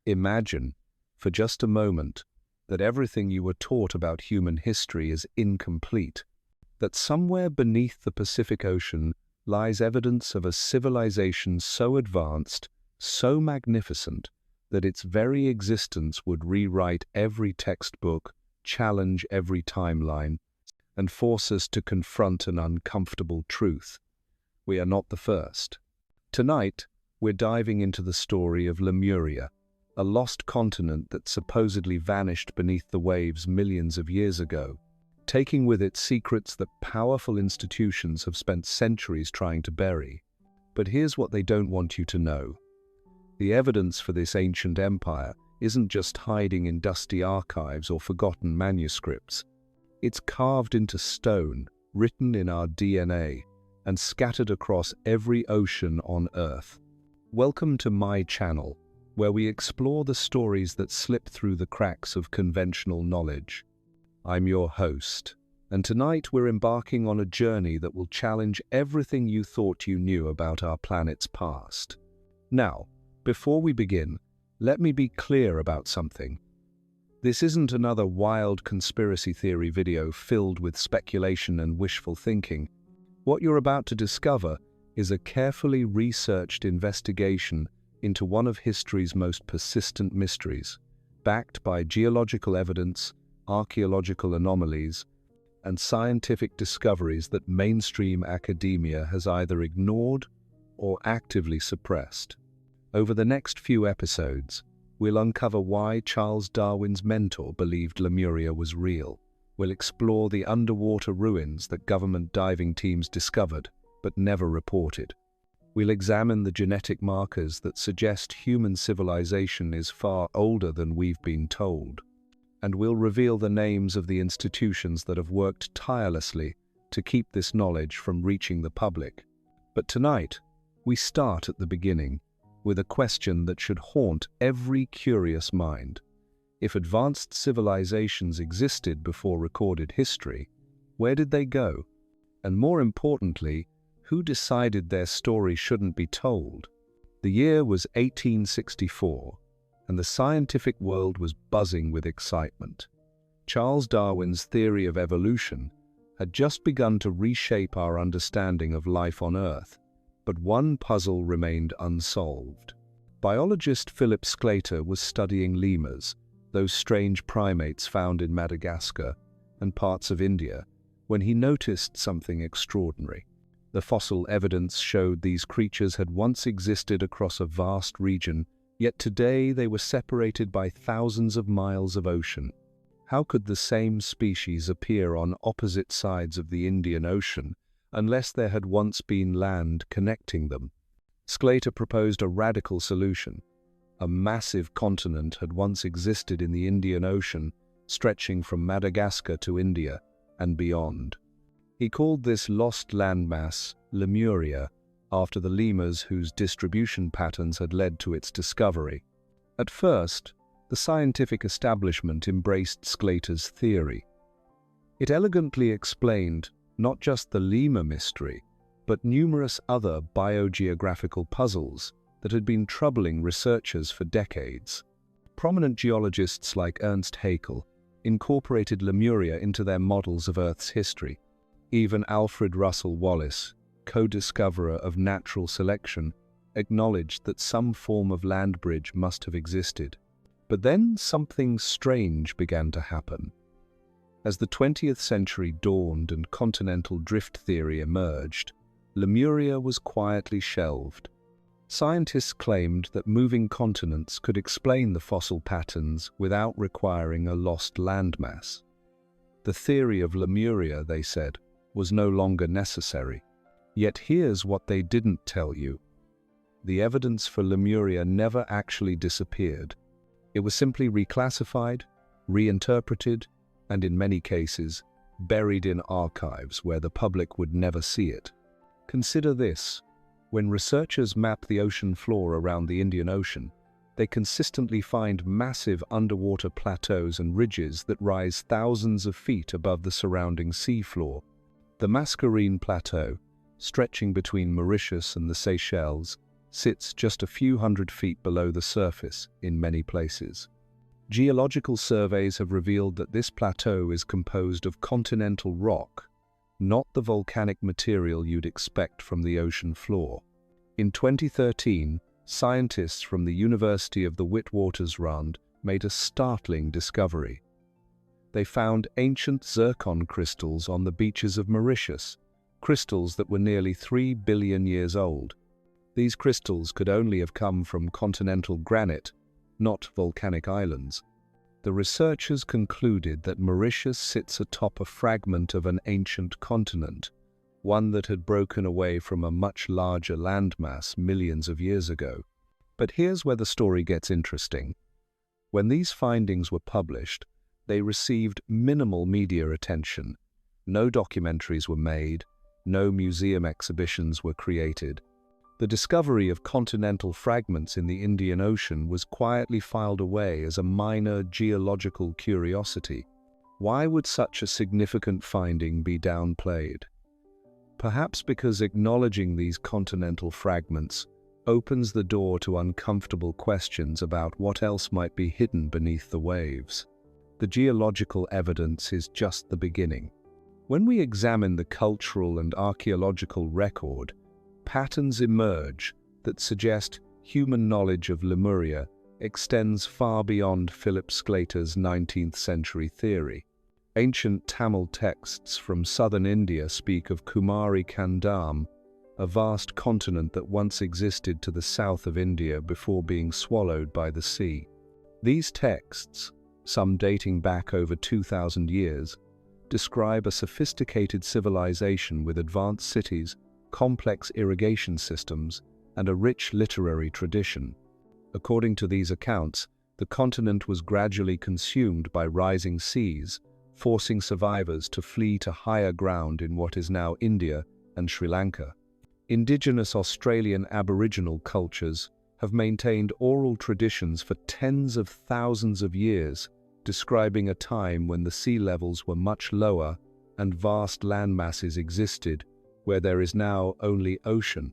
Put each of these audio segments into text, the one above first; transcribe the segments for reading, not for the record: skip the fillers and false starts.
Imagine, for just a moment, that everything you were taught about human history is incomplete, that somewhere beneath the Pacific Ocean lies evidence of a civilization so advanced, so magnificent, that its very existence would rewrite every textbook, challenge every timeline, and force us to confront an uncomfortable truth. We are not the first. Tonight, we're diving into the story of Lemuria, a lost continent that supposedly vanished beneath the waves millions of years ago, taking with it secrets that powerful institutions have spent centuries trying to bury. But here's what they don't want you to know. The evidence for this ancient empire isn't just hiding in dusty archives or forgotten manuscripts. It's carved into stone, written in our DNA, and scattered across every ocean on Earth. Welcome to my channel, where we explore the stories that slip through the cracks of conventional knowledge. I'm your host, and tonight we're embarking on a journey that will challenge everything you thought you knew about our planet's past. Now, before we begin, let me be clear about something. This isn't another wild conspiracy theory video filled with speculation and wishful thinking. What you're about to discover is a carefully researched investigation into one of history's most persistent mysteries, backed by geological evidence, archaeological anomalies, and scientific discoveries that mainstream academia has either ignored or actively suppressed. Over the next few episodes, we'll uncover why Charles Darwin's mentor believed Lemuria was real. We'll explore the underwater ruins that government diving teams discovered but never reported. We'll examine the genetic markers that suggest human civilization is far older than we've been told. And we'll reveal the names of the institutions that have worked tirelessly to keep this knowledge from reaching the public. But tonight, we start at the beginning, with a question that should haunt every curious mind. If advanced civilizations existed before recorded history, where did they go? And more importantly, who decided their story shouldn't be told? The year was 1864, and the scientific world was buzzing with excitement. Charles Darwin's theory of evolution had just begun to reshape our understanding of life on Earth, but one puzzle remained unsolved. Biologist Philip Sclater was studying lemurs, those strange primates found in Madagascar and parts of India, when he noticed something extraordinary. The fossil evidence showed these creatures had once existed across a vast region, yet today they were separated by thousands of miles of ocean. How could the same species appear on opposite sides of the Indian Ocean unless there had once been land connecting them? Sclater proposed a radical solution. A massive continent had once existed in the Indian Ocean, stretching from Madagascar to India and beyond. He called this lost landmass Lemuria, after the lemurs whose distribution patterns had led to its discovery. At first, the scientific establishment embraced Sclater's theory. It elegantly explained not just the lemur mystery, but numerous other biogeographical puzzles that had been troubling researchers for decades. Prominent geologists like Ernst Haeckel incorporated Lemuria into their models of Earth's history. Even Alfred Russel Wallace, co-discoverer of natural selection, acknowledged that some form of land bridge must have existed. But then something strange began to happen. As the 20th century dawned and continental drift theory emerged, Lemuria was quietly shelved. Scientists claimed that moving continents could explain the fossil patterns without requiring a lost landmass. The theory of Lemuria, they said, was no longer necessary. Yet here's what they didn't tell you. The evidence for Lemuria never actually disappeared. It was simply reclassified, reinterpreted, and in many cases, buried in archives where the public would never see it. Consider this. When researchers map the ocean floor around the Indian Ocean, they consistently find massive underwater plateaus and ridges that rise thousands of feet above the surrounding seafloor. The Mascarene Plateau, stretching between Mauritius and the Seychelles, sits just a few hundred feet below the surface in many places. Geological surveys have revealed that this plateau is composed of continental rock, not the volcanic material you'd expect from the ocean floor. In 2013, scientists from the University of the Witwatersrand made a startling discovery. They found ancient zircon crystals on the beaches of Mauritius, crystals that were nearly 3 billion years old. These crystals could only have come from continental granite, not volcanic islands. The researchers concluded that Mauritius sits atop a fragment of an ancient continent, one that had broken away from a much larger landmass millions of years ago. But here's where the story gets interesting. When these findings were published, they received minimal media attention. No documentaries were made, no museum exhibitions were created. The discovery of continental fragments in the Indian Ocean was quietly filed away as a minor geological curiosity. Why would such a significant finding be downplayed? Perhaps because acknowledging these continental fragments opens the door to uncomfortable questions about what else might be hidden beneath the waves. The geological evidence is just the beginning. When we examine the cultural and archaeological record, patterns emerge that suggest human knowledge of Lemuria extends far beyond Philip Sclater's 19th century theory. Ancient Tamil texts from southern India speak of Kumari Kandam, a vast continent that once existed to the south of India before being swallowed by the sea. These texts, some dating back over 2,000 years, describe a sophisticated civilization with advanced cities, complex irrigation systems, and a rich literary tradition. According to these accounts, the continent was gradually consumed by rising seas, forcing survivors to flee to higher ground in what is now India and Sri Lanka. Indigenous Australian Aboriginal cultures have maintained oral traditions for tens of thousands of years, describing a time when the sea levels were much lower and vast land masses existed where there is now only ocean.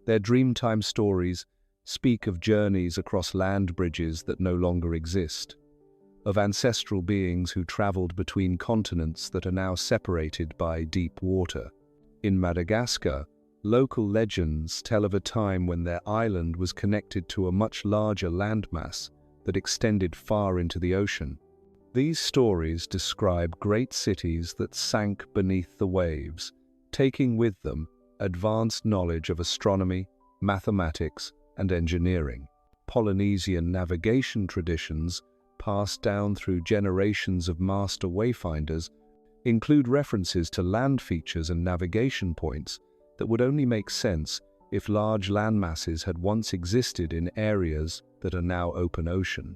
Their Dreamtime stories speak of journeys across land bridges that no longer exist, of ancestral beings who traveled between continents that are now separated by deep water. In Madagascar, local legends tell of a time when their island was connected to a much larger landmass that extended far into the ocean. These stories describe great cities that sank beneath the waves, taking with them advanced knowledge of astronomy, mathematics, and engineering. Polynesian navigation traditions, passed down through generations of master wayfinders, include references to land features and navigation points that would only make sense if large landmasses had once existed in areas that are now open ocean.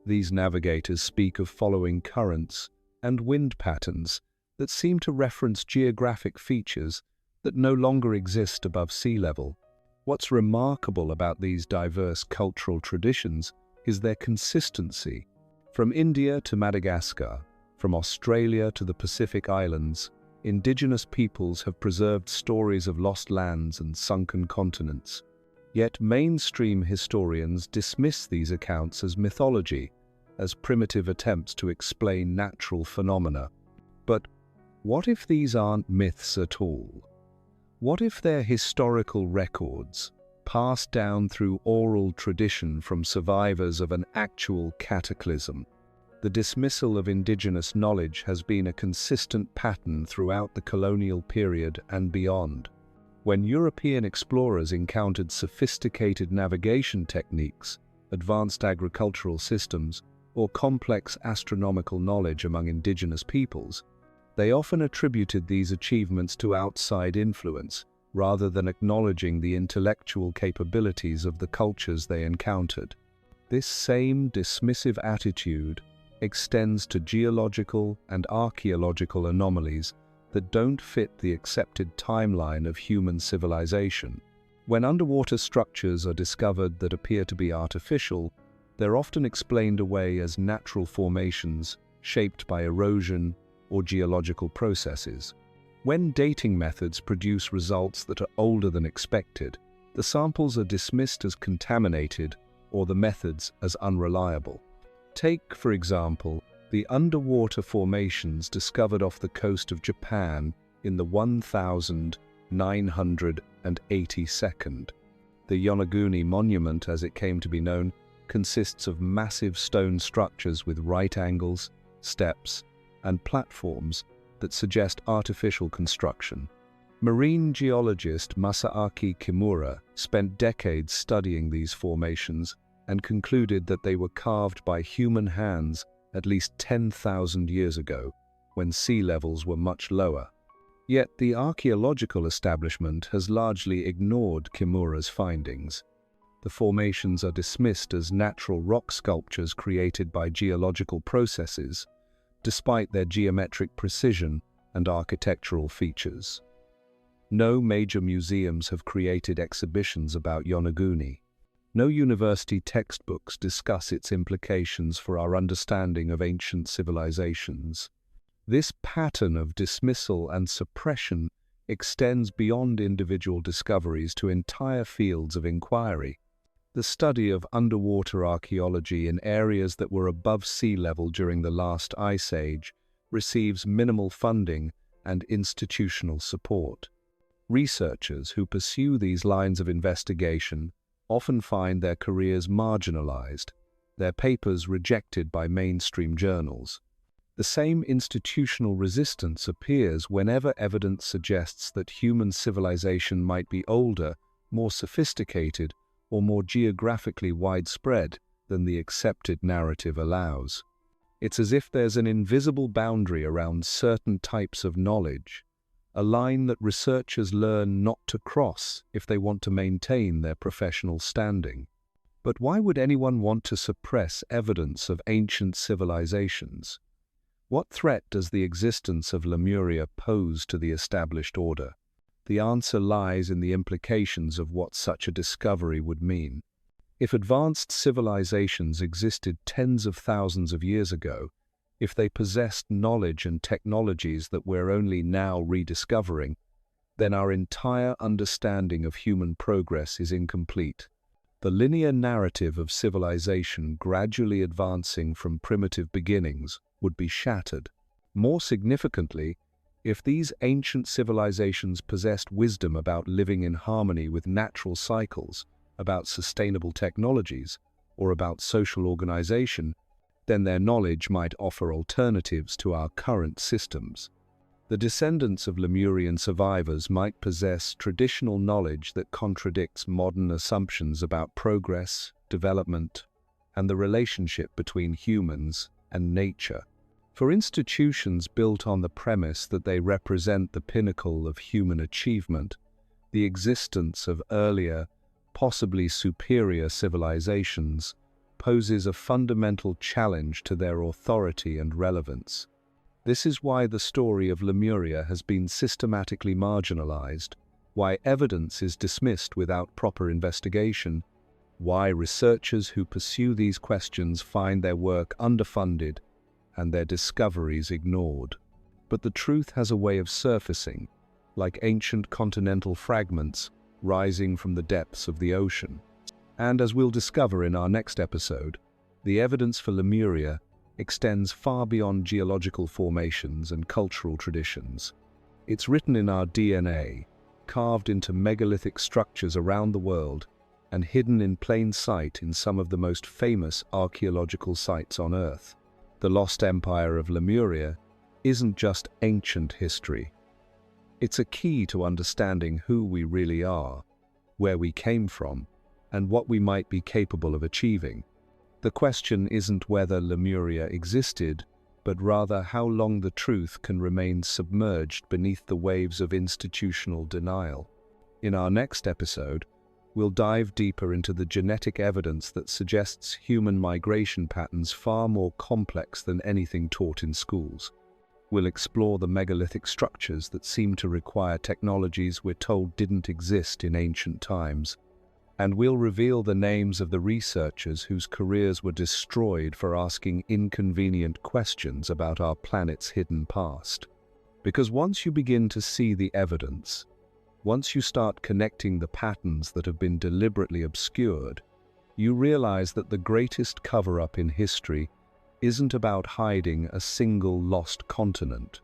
These navigators speak of following currents and wind patterns that seem to reference geographic features that no longer exist above sea level. What's remarkable about these diverse cultural traditions is their consistency. From India to Madagascar, from Australia to the Pacific Islands, indigenous peoples have preserved stories of lost lands and sunken continents. Yet mainstream historians dismiss these accounts as mythology, as primitive attempts to explain natural phenomena. But what if these aren't myths at all? What if they're historical records, passed down through oral tradition from survivors of an actual cataclysm? The dismissal of indigenous knowledge has been a consistent pattern throughout the colonial period and beyond. When European explorers encountered sophisticated navigation techniques, advanced agricultural systems, or complex astronomical knowledge among indigenous peoples, they often attributed these achievements to outside influence, rather than acknowledging the intellectual capabilities of the cultures they encountered. This same dismissive attitude extends to geological and archaeological anomalies that don't fit the accepted timeline of human civilization. When underwater structures are discovered that appear to be artificial, they're often explained away as natural formations shaped by erosion or geological processes. When dating methods produce results that are older than expected, The samples are dismissed as contaminated or the methods as unreliable. Take, for example, the underwater formations discovered off the coast of Japan in the 1982nd. The Yonaguni monument, as it came to be known, consists of massive stone structures with right angles, steps, and platforms that suggest artificial construction. Marine geologist Masaaki Kimura spent decades studying these formations and concluded that they were carved by human hands at least 10,000 years ago, when sea levels were much lower. Yet the archaeological establishment has largely ignored Kimura's findings. The formations are dismissed as natural rock sculptures created by geological processes, despite their geometric precision and architectural features. No major museums have created exhibitions about Yonaguni. No university textbooks discuss its implications for our understanding of ancient civilizations. This pattern of dismissal and suppression extends beyond individual discoveries to entire fields of inquiry. The study of underwater archaeology in areas that were above sea level during the last ice age receives minimal funding and institutional support. Researchers who pursue these lines of investigation often find their careers marginalized, their papers rejected by mainstream journals. The same institutional resistance appears whenever evidence suggests that human civilization might be older, more sophisticated, or more geographically widespread than the accepted narrative allows. It's as if there's an invisible boundary around certain types of knowledge, a line that researchers learn not to cross if they want to maintain their professional standing. But why would anyone want to suppress evidence of ancient civilizations? What threat does the existence of Lemuria pose to the established order? The answer lies in the implications of what such a discovery would mean. If advanced civilizations existed tens of thousands of years ago, if they possessed knowledge and technologies that we're only now rediscovering, then our entire understanding of human progress is incomplete. The linear narrative of civilization gradually advancing from primitive beginnings would be shattered. More significantly, if these ancient civilizations possessed wisdom about living in harmony with natural cycles, about sustainable technologies, or about social organization, then their knowledge might offer alternatives to our current systems. The descendants of Lemurian survivors might possess traditional knowledge that contradicts modern assumptions about progress, development, and the relationship between humans and nature. For institutions built on the premise that they represent the pinnacle of human achievement, the existence of earlier, possibly superior civilizations poses a fundamental challenge to their authority and relevance. This is why the story of Lemuria has been systematically marginalized, why evidence is dismissed without proper investigation, why researchers who pursue these questions find their work underfunded and their discoveries ignored. But the truth has a way of surfacing, like ancient continental fragments rising from the depths of the ocean. And as we'll discover in our next episode, the evidence for Lemuria extends far beyond geological formations and cultural traditions. It's written in our DNA, carved into megalithic structures around the world, and hidden in plain sight in some of the most famous archaeological sites on Earth. The lost empire of Lemuria isn't just ancient history. It's a key to understanding who we really are, where we came from, and what we might be capable of achieving. The question isn't whether Lemuria existed, but rather how long the truth can remain submerged beneath the waves of institutional denial. In our next episode, we'll dive deeper into the genetic evidence that suggests human migration patterns far more complex than anything taught in schools. We'll explore the megalithic structures that seem to require technologies we're told didn't exist in ancient times. And we'll reveal the names of the researchers whose careers were destroyed for asking inconvenient questions about our planet's hidden past. Because once you begin to see the evidence, Once you start connecting the patterns that have been deliberately obscured, you realize that the greatest cover-up in history isn't about hiding a single lost continent.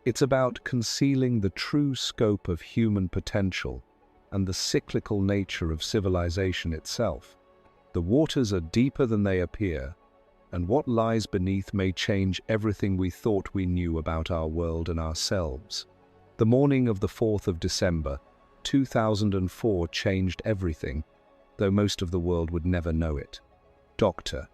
It's about concealing the true scope of human potential and the cyclical nature of civilization itself. The waters are deeper than they appear, and what lies beneath may change everything we thought we knew about our world and ourselves. The morning of the 4th of December, 2004 changed everything, though most of the world would never know it. Dr.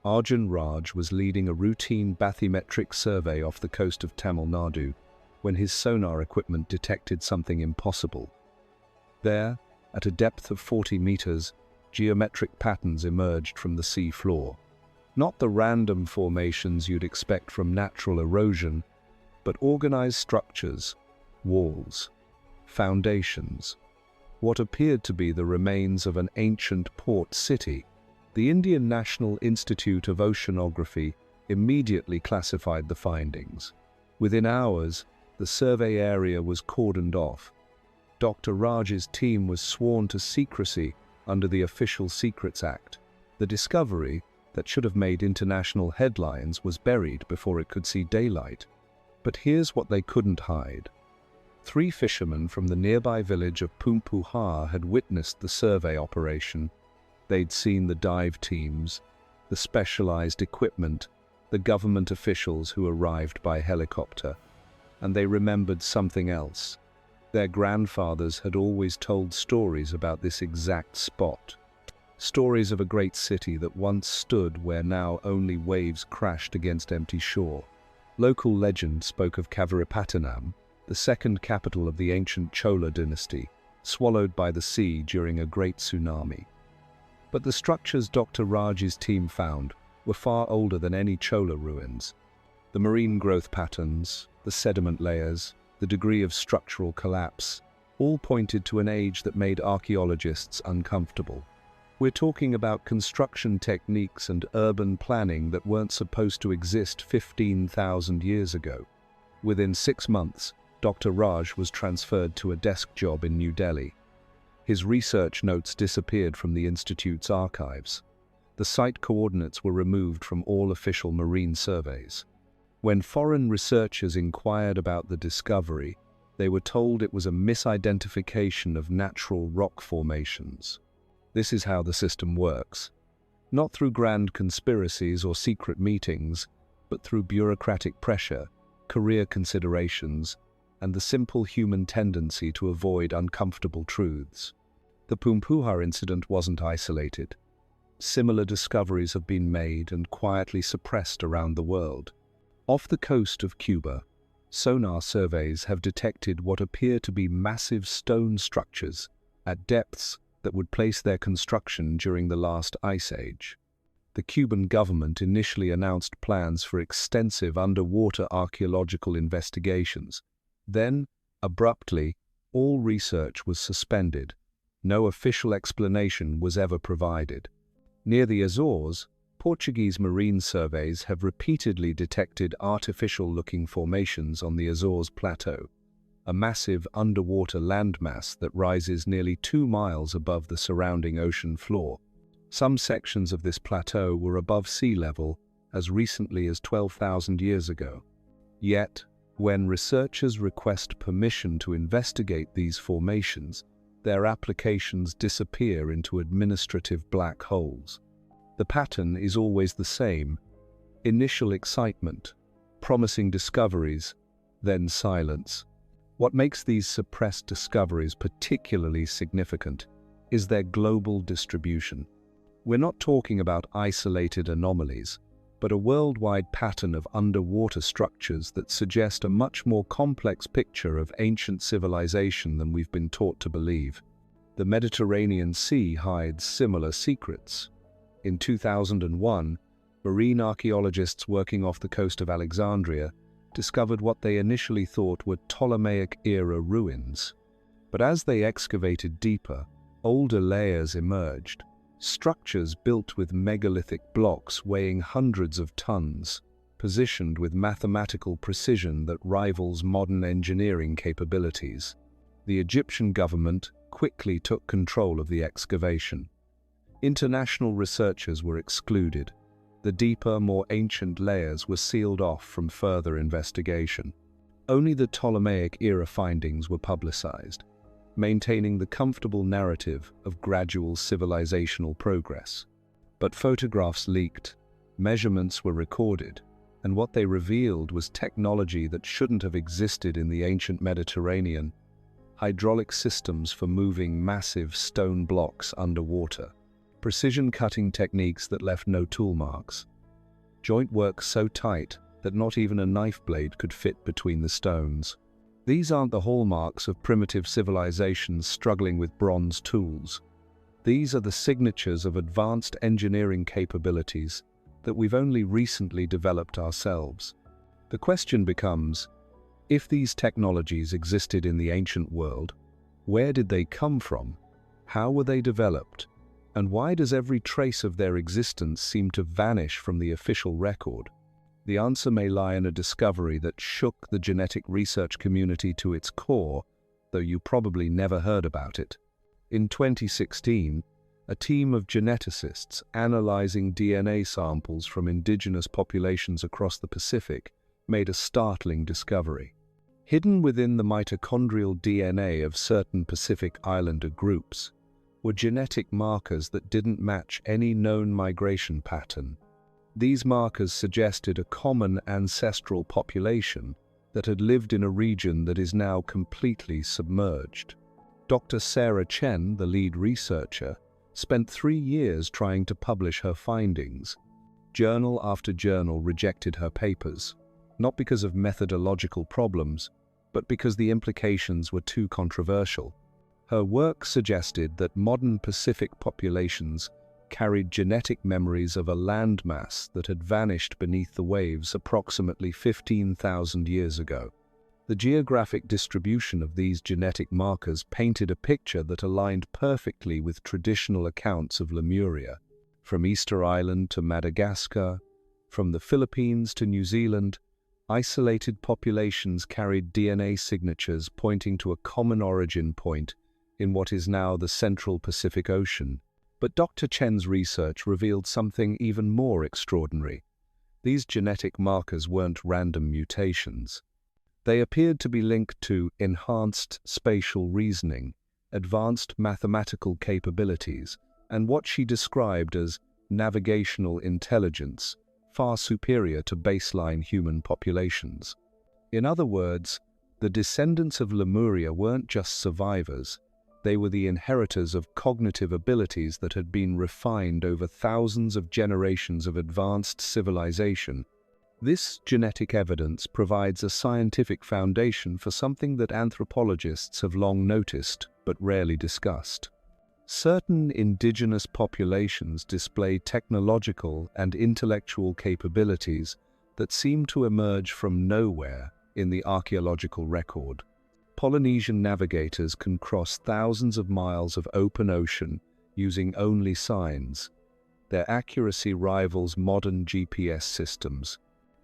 Arjun Raj was leading a routine bathymetric survey off the coast of Tamil Nadu when his sonar equipment detected something impossible. There, at a depth of 40 meters, geometric patterns emerged from the sea floor. Not the random formations you'd expect from natural erosion, but organized structures, walls, foundations, what appeared to be the remains of an ancient port city. The Indian National Institute of Oceanography immediately classified the findings. Within hours, the survey area was cordoned off. Dr. Raj's team was sworn to secrecy under the Official Secrets Act. The discovery, that should have made international headlines, was buried before it could see daylight. But here's what they couldn't hide. 3 fishermen from the nearby village of Poompuhar had witnessed the survey operation. They'd seen the dive teams, the specialized equipment, the government officials who arrived by helicopter, and they remembered something else. Their grandfathers had always told stories about this exact spot. Stories of a great city that once stood where now only waves crashed against empty shore. Local legend spoke of Kaviripattanam, the second capital of the ancient Chola dynasty, swallowed by the sea during a great tsunami. But the structures Dr. Raj's team found were far older than any Chola ruins. The marine growth patterns, the sediment layers, the degree of structural collapse, all pointed to an age that made archaeologists uncomfortable. We're talking about construction techniques and urban planning that weren't supposed to exist 15,000 years ago. Within 6 months, Dr. Raj was transferred to a desk job in New Delhi. His research notes disappeared from the Institute's archives. The site coordinates were removed from all official marine surveys. When foreign researchers inquired about the discovery, they were told it was a misidentification of natural rock formations. This is how the system works. Not through grand conspiracies or secret meetings, but through bureaucratic pressure, career considerations, and the simple human tendency to avoid uncomfortable truths. The Poompuhar incident wasn't isolated. Similar discoveries have been made and quietly suppressed around the world. Off the coast of Cuba, sonar surveys have detected what appear to be massive stone structures at depths that would place their construction during the last ice age. The Cuban government initially announced plans for extensive underwater archaeological investigations. Then, abruptly, all research was suspended. No official explanation was ever provided. Near the Azores, Portuguese marine surveys have repeatedly detected artificial-looking formations on the Azores Plateau, a massive underwater landmass that rises nearly 2 miles above the surrounding ocean floor. Some sections of this plateau were above sea level as recently as 12,000 years ago. Yet, when researchers request permission to investigate these formations, their applications disappear into administrative black holes. The pattern is always the same: initial excitement, promising discoveries, then silence. What makes these suppressed discoveries particularly significant is their global distribution. We're not talking about isolated anomalies, but a worldwide pattern of underwater structures that suggest a much more complex picture of ancient civilization than we've been taught to believe. The Mediterranean Sea hides similar secrets. In 2001, marine archaeologists working off the coast of Alexandria discovered what they initially thought were Ptolemaic-era ruins. But as they excavated deeper, older layers emerged. Structures built with megalithic blocks weighing hundreds of tons, positioned with mathematical precision that rivals modern engineering capabilities. The Egyptian government quickly took control of the excavation. International researchers were excluded. The deeper, more ancient layers were sealed off from further investigation. Only the Ptolemaic-era findings were publicized, maintaining the comfortable narrative of gradual civilizational progress. But photographs leaked, measurements were recorded, and what they revealed was technology that shouldn't have existed in the ancient Mediterranean: hydraulic systems for moving massive stone blocks underwater, precision cutting techniques that left no tool marks, joint work so tight that not even a knife blade could fit between the stones. These aren't the hallmarks of primitive civilizations struggling with bronze tools. These are the signatures of advanced engineering capabilities that we've only recently developed ourselves. The question becomes, if these technologies existed in the ancient world, where did they come from? How were they developed? And why does every trace of their existence seem to vanish from the official record? The answer may lie in a discovery that shook the genetic research community to its core, though you probably never heard about it. In 2016, a team of geneticists analyzing DNA samples from indigenous populations across the Pacific made a startling discovery. Hidden within the mitochondrial DNA of certain Pacific Islander groups were genetic markers that didn't match any known migration pattern. These markers suggested a common ancestral population that had lived in a region that is now completely submerged. Dr. Sarah Chen, the lead researcher, spent 3 years trying to publish her findings. Journal after journal rejected her papers, not because of methodological problems, but because the implications were too controversial. Her work suggested that modern Pacific populations carried genetic memories of a landmass that had vanished beneath the waves approximately 15,000 years ago. The geographic distribution of these genetic markers painted a picture that aligned perfectly with traditional accounts of Lemuria. From Easter Island to Madagascar, from the Philippines to New Zealand, isolated populations carried DNA signatures pointing to a common origin point in what is now the Central Pacific Ocean. But Dr. Chen's research revealed something even more extraordinary. These genetic markers weren't random mutations. They appeared to be linked to enhanced spatial reasoning, advanced mathematical capabilities, and what she described as navigational intelligence, far superior to baseline human populations. In other words, the descendants of Lemuria weren't just survivors. They were the inheritors of cognitive abilities that had been refined over thousands of generations of advanced civilization. This genetic evidence provides a scientific foundation for something that anthropologists have long noticed but rarely discussed. Certain indigenous populations display technological and intellectual capabilities that seem to emerge from nowhere in the archaeological record. Polynesian navigators can cross thousands of miles of open ocean using only signs. Their accuracy rivals modern GPS systems.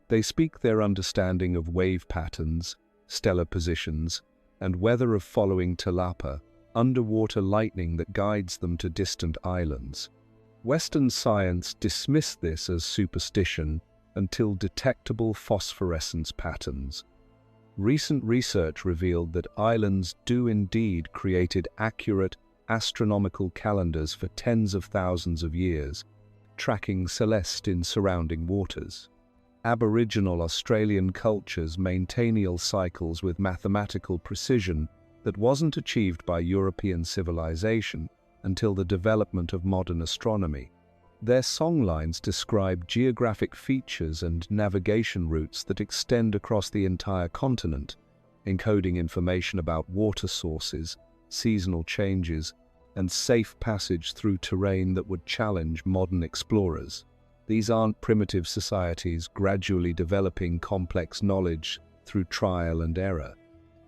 They speak their understanding of wave patterns, stellar positions, and weather of following tilapia, underwater lightning that guides them to distant islands. Western science dismissed this as superstition until detectable phosphorescence patterns. Recent research revealed that islands do indeed created accurate astronomical calendars for tens of thousands of years, tracking celeste in surrounding waters. Aboriginal Australian cultures maintain annual cycles with mathematical precision that wasn't achieved by European civilization until the development of modern astronomy. Their songlines describe geographic features and navigation routes that extend across the entire continent, encoding information about water sources, seasonal changes, and safe passage through terrain that would challenge modern explorers. These aren't primitive societies gradually developing complex knowledge through trial and error.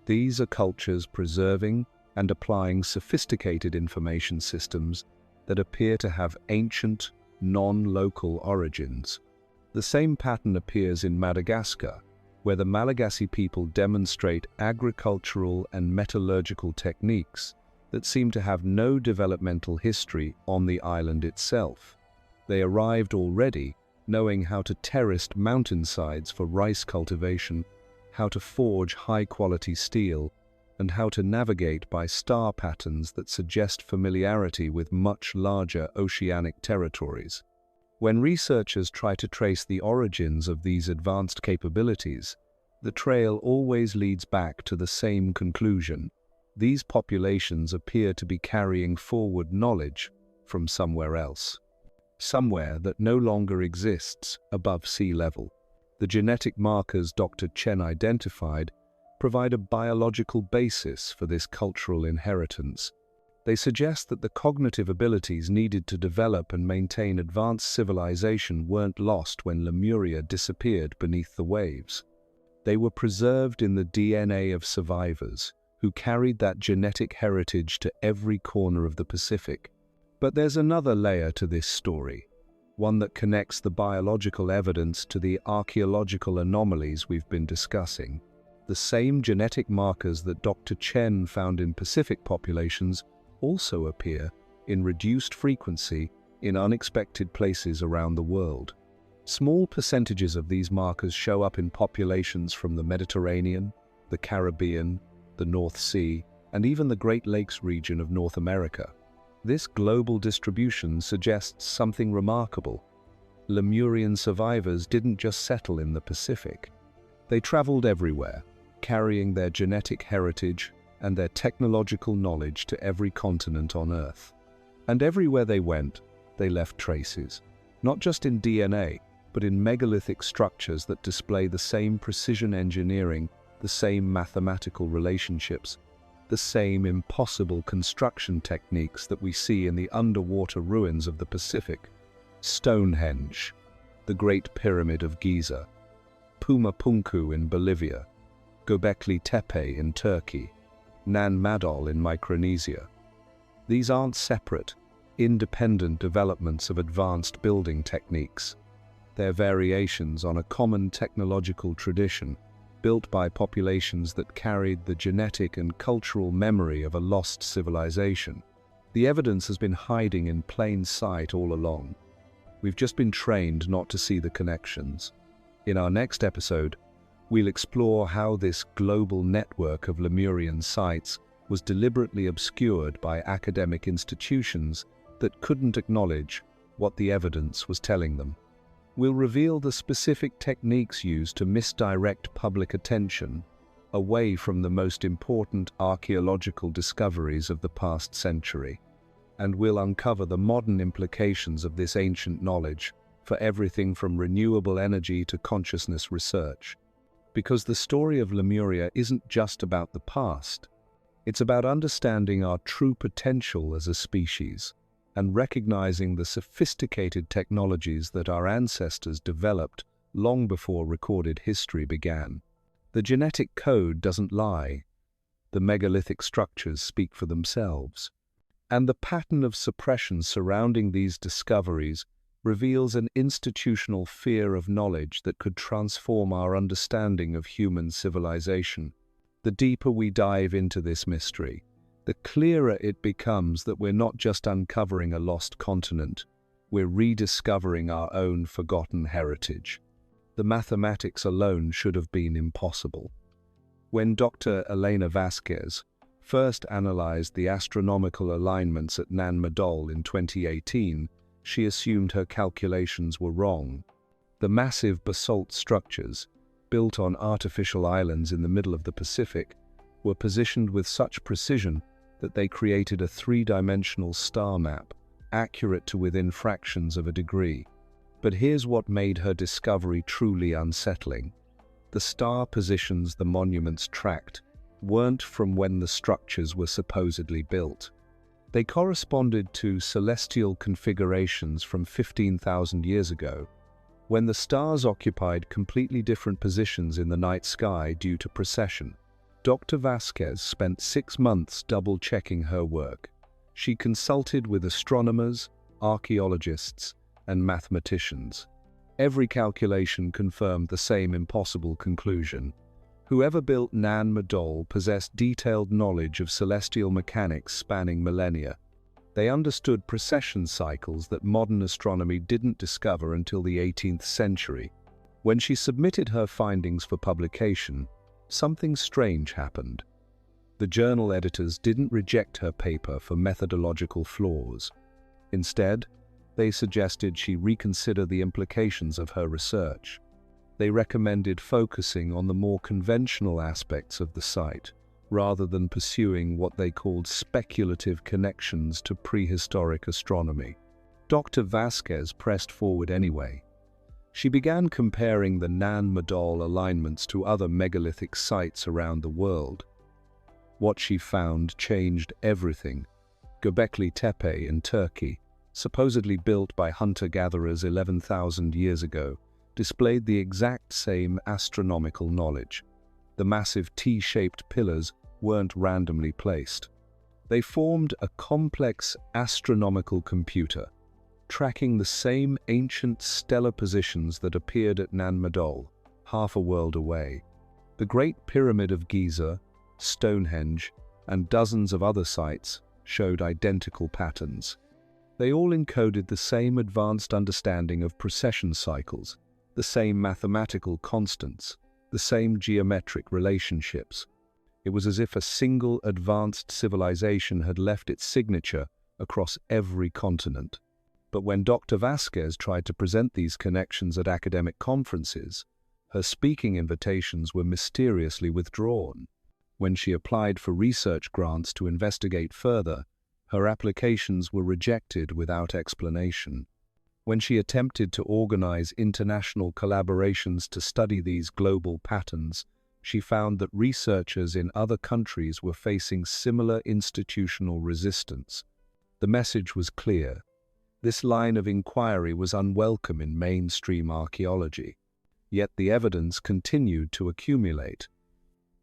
These are cultures preserving and applying sophisticated information systems that appear to have ancient, non-local origins. The same pattern appears in Madagascar, where the Malagasy people demonstrate agricultural and metallurgical techniques that seem to have no developmental history on the island itself. They arrived already knowing how to terrace mountainsides for rice cultivation, how to forge high-quality steel, and how to navigate by star patterns that suggest familiarity with much larger oceanic territories. When researchers try to trace the origins of these advanced capabilities, the trail always leads back to the same conclusion. These populations appear to be carrying forward knowledge from somewhere else. Somewhere that no longer exists above sea level. The genetic markers Dr. Chen identified provide a biological basis for this cultural inheritance. They suggest that the cognitive abilities needed to develop and maintain advanced civilization weren't lost when Lemuria disappeared beneath the waves. They were preserved in the DNA of survivors who carried that genetic heritage to every corner of the Pacific. But there's another layer to this story, one that connects the biological evidence to the archaeological anomalies we've been discussing. The same genetic markers that Dr. Chen found in Pacific populations also appear in reduced frequency in unexpected places around the world. Small percentages of these markers show up in populations from the Mediterranean, the Caribbean, the North Sea, and even the Great Lakes region of North America. This global distribution suggests something remarkable. Lemurian survivors didn't just settle in the Pacific. They traveled everywhere, carrying their genetic heritage and their technological knowledge to every continent on Earth. And everywhere they went, they left traces, not just in DNA, but in megalithic structures that display the same precision engineering, the same mathematical relationships, the same impossible construction techniques that we see in the underwater ruins of the Pacific. Stonehenge, the Great Pyramid of Giza, Pumapunku in Bolivia, Göbekli Tepe in Turkey, Nan Madol in Micronesia. These aren't separate, independent developments of advanced building techniques. They're variations on a common technological tradition built by populations that carried the genetic and cultural memory of a lost civilization. The evidence has been hiding in plain sight all along. We've just been trained not to see the connections. In our next episode, we'll explore how this global network of Lemurian sites was deliberately obscured by academic institutions that couldn't acknowledge what the evidence was telling them. We'll reveal the specific techniques used to misdirect public attention away from the most important archaeological discoveries of the past century. And we'll uncover the modern implications of this ancient knowledge for everything from renewable energy to consciousness research. Because the story of Lemuria isn't just about the past. It's about understanding our true potential as a species and recognizing the sophisticated technologies that our ancestors developed long before recorded history began. The genetic code doesn't lie. The megalithic structures speak for themselves. And the pattern of suppression surrounding these discoveries reveals an institutional fear of knowledge that could transform our understanding of human civilization. The deeper we dive into this mystery, the clearer it becomes that we're not just uncovering a lost continent, we're rediscovering our own forgotten heritage. The mathematics alone should have been impossible. When Dr. Elena Vasquez first analyzed the astronomical alignments at Nan Madol in 2018, she assumed her calculations were wrong. The massive basalt structures, built on artificial islands in the middle of the Pacific, were positioned with such precision that they created a three-dimensional star map, accurate to within fractions of a degree. But here's what made her discovery truly unsettling. The star positions the monuments tracked weren't from when the structures were supposedly built. They corresponded to celestial configurations from 15,000 years ago, when the stars occupied completely different positions in the night sky due to precession. Dr. Vasquez spent 6 months double-checking her work. She consulted with astronomers, archaeologists, and mathematicians. Every calculation confirmed the same impossible conclusion. Whoever built Nan Madol possessed detailed knowledge of celestial mechanics spanning millennia. They understood precession cycles that modern astronomy didn't discover until the 18th century. When she submitted her findings for publication, something strange happened. The journal editors didn't reject her paper for methodological flaws. Instead, they suggested she reconsider the implications of her research. They recommended focusing on the more conventional aspects of the site, rather than pursuing what they called speculative connections to prehistoric astronomy. Dr. Vasquez pressed forward anyway. She began comparing the Nan Madol alignments to other megalithic sites around the world. What she found changed everything. Göbekli Tepe in Turkey, supposedly built by hunter-gatherers 11,000 years ago, displayed the exact same astronomical knowledge. The massive T-shaped pillars weren't randomly placed. They formed a complex astronomical computer, tracking the same ancient stellar positions that appeared at Nan Madol, half a world away. The Great Pyramid of Giza, Stonehenge, and dozens of other sites showed identical patterns. They all encoded the same advanced understanding of precession cycles, the same mathematical constants, the same geometric relationships. It was as if a single advanced civilization had left its signature across every continent. But when Dr. Vasquez tried to present these connections at academic conferences, her speaking invitations were mysteriously withdrawn. When she applied for research grants to investigate further, her applications were rejected without explanation. When she attempted to organize international collaborations to study these global patterns, she found that researchers in other countries were facing similar institutional resistance. The message was clear. This line of inquiry was unwelcome in mainstream archaeology. Yet the evidence continued to accumulate.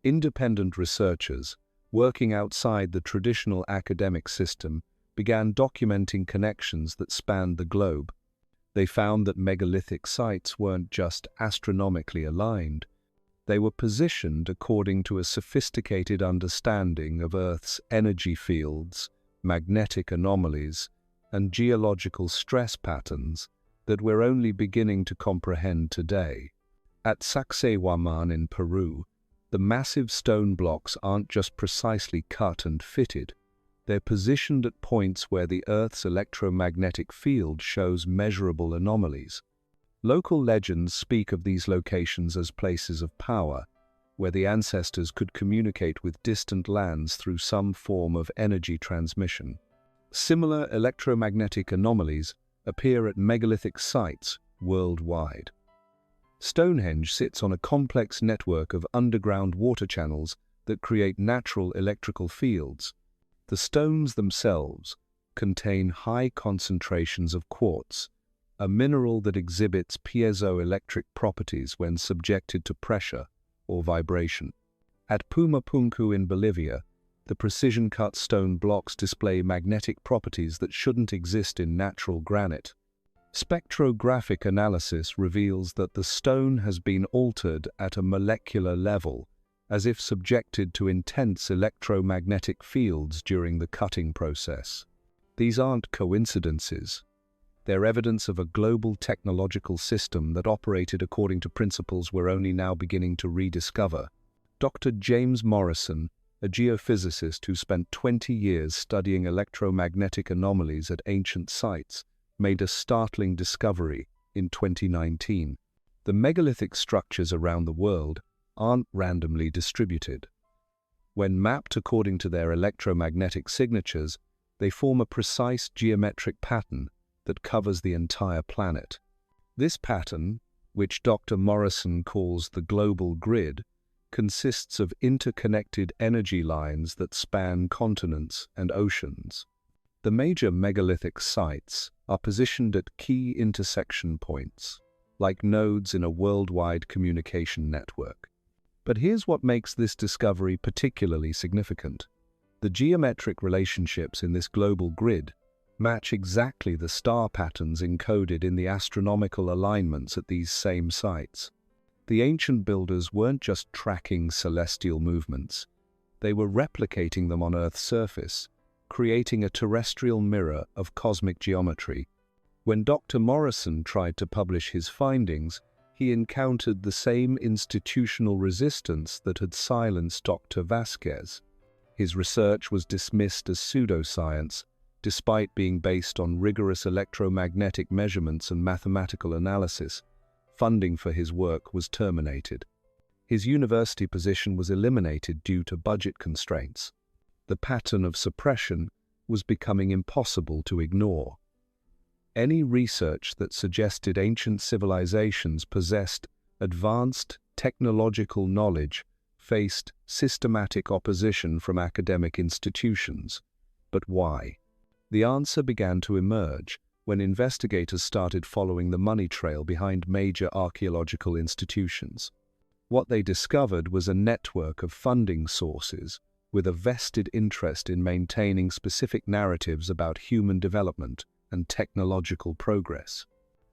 Independent researchers, working outside the traditional academic system, began documenting connections that spanned the globe. They found that megalithic sites weren't just astronomically aligned. They were positioned according to a sophisticated understanding of Earth's energy fields, magnetic anomalies, and geological stress patterns that we're only beginning to comprehend today. At Sacsayhuaman in Peru, the massive stone blocks aren't just precisely cut and fitted. They're positioned at points where the Earth's electromagnetic field shows measurable anomalies. Local legends speak of these locations as places of power, where the ancestors could communicate with distant lands through some form of energy transmission. Similar electromagnetic anomalies appear at megalithic sites worldwide. Stonehenge sits on a complex network of underground water channels that create natural electrical fields. The stones themselves contain high concentrations of quartz, a mineral that exhibits piezoelectric properties when subjected to pressure or vibration. At Pumapunku in Bolivia, the precision-cut stone blocks display magnetic properties that shouldn't exist in natural granite. Spectrographic analysis reveals that the stone has been altered at a molecular level, as if subjected to intense electromagnetic fields during the cutting process. These aren't coincidences. They're evidence of a global technological system that operated according to principles we're only now beginning to rediscover. Dr. James Morrison, a geophysicist who spent 20 years studying electromagnetic anomalies at ancient sites, made a startling discovery in 2019. The megalithic structures around the world aren't randomly distributed. When mapped according to their electromagnetic signatures, they form a precise geometric pattern that covers the entire planet. This pattern, which Dr. Morrison calls the global grid, consists of interconnected energy lines that span continents and oceans. The major megalithic sites are positioned at key intersection points, like nodes in a worldwide communication network. But here's what makes this discovery particularly significant. The geometric relationships in this global grid match exactly the star patterns encoded in the astronomical alignments at these same sites. The ancient builders weren't just tracking celestial movements, they were replicating them on Earth's surface, creating a terrestrial mirror of cosmic geometry. When Dr. Morrison tried to publish his findings, he encountered the same institutional resistance that had silenced Dr. Vasquez. His research was dismissed as pseudoscience, despite being based on rigorous electromagnetic measurements and mathematical analysis. Funding for his work was terminated. His university position was eliminated due to budget constraints. The pattern of suppression was becoming impossible to ignore. Any research that suggested ancient civilizations possessed advanced technological knowledge faced systematic opposition from academic institutions. But why? The answer began to emerge when investigators started following the money trail behind major archaeological institutions. What they discovered was a network of funding sources with a vested interest in maintaining specific narratives about human development and technological progress.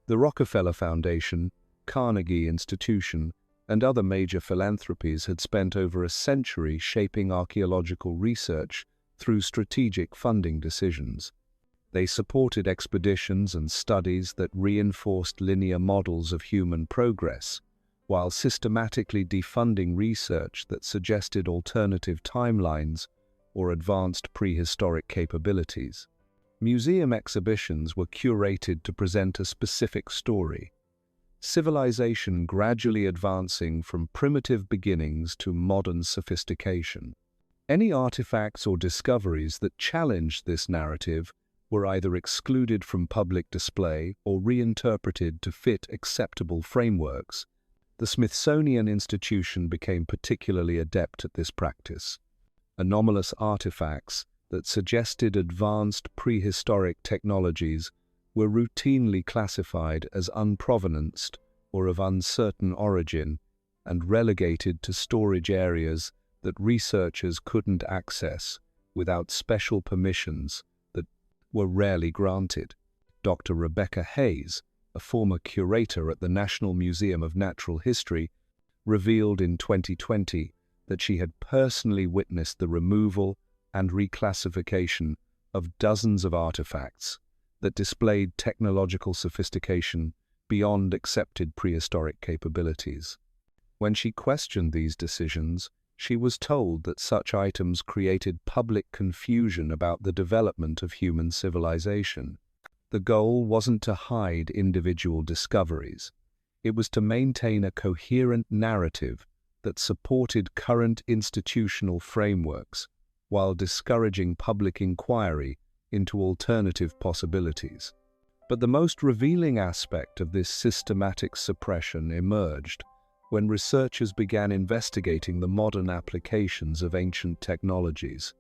The Rockefeller Foundation, Carnegie Institution, and other major philanthropies had spent over a century shaping archaeological research through strategic funding decisions. They supported expeditions and studies that reinforced linear models of human progress, while systematically defunding research that suggested alternative timelines or advanced prehistoric capabilities. Museum exhibitions were curated to present a specific story: civilization gradually advancing from primitive beginnings to modern sophistication. Any artifacts or discoveries that challenged this narrative were either excluded from public display or reinterpreted to fit acceptable frameworks. The Smithsonian Institution became particularly adept at this practice. Anomalous artifacts that suggested advanced prehistoric technologies were routinely classified as unprovenanced or of uncertain origin and relegated to storage areas that researchers couldn't access without special permissions that were rarely granted. Dr. Rebecca Hayes, a former curator at the National Museum of Natural History, revealed in 2020 that she had personally witnessed the removal and reclassification of dozens of artifacts that displayed technological sophistication beyond accepted prehistoric capabilities. When she questioned these decisions, she was told that such items created public confusion about the development of human civilization. The goal wasn't to hide individual discoveries. It was to maintain a coherent narrative that supported current institutional frameworks while discouraging public inquiry into alternative possibilities. But the most revealing aspect of this systematic suppression emerged when researchers began investigating the modern applications of ancient technologies.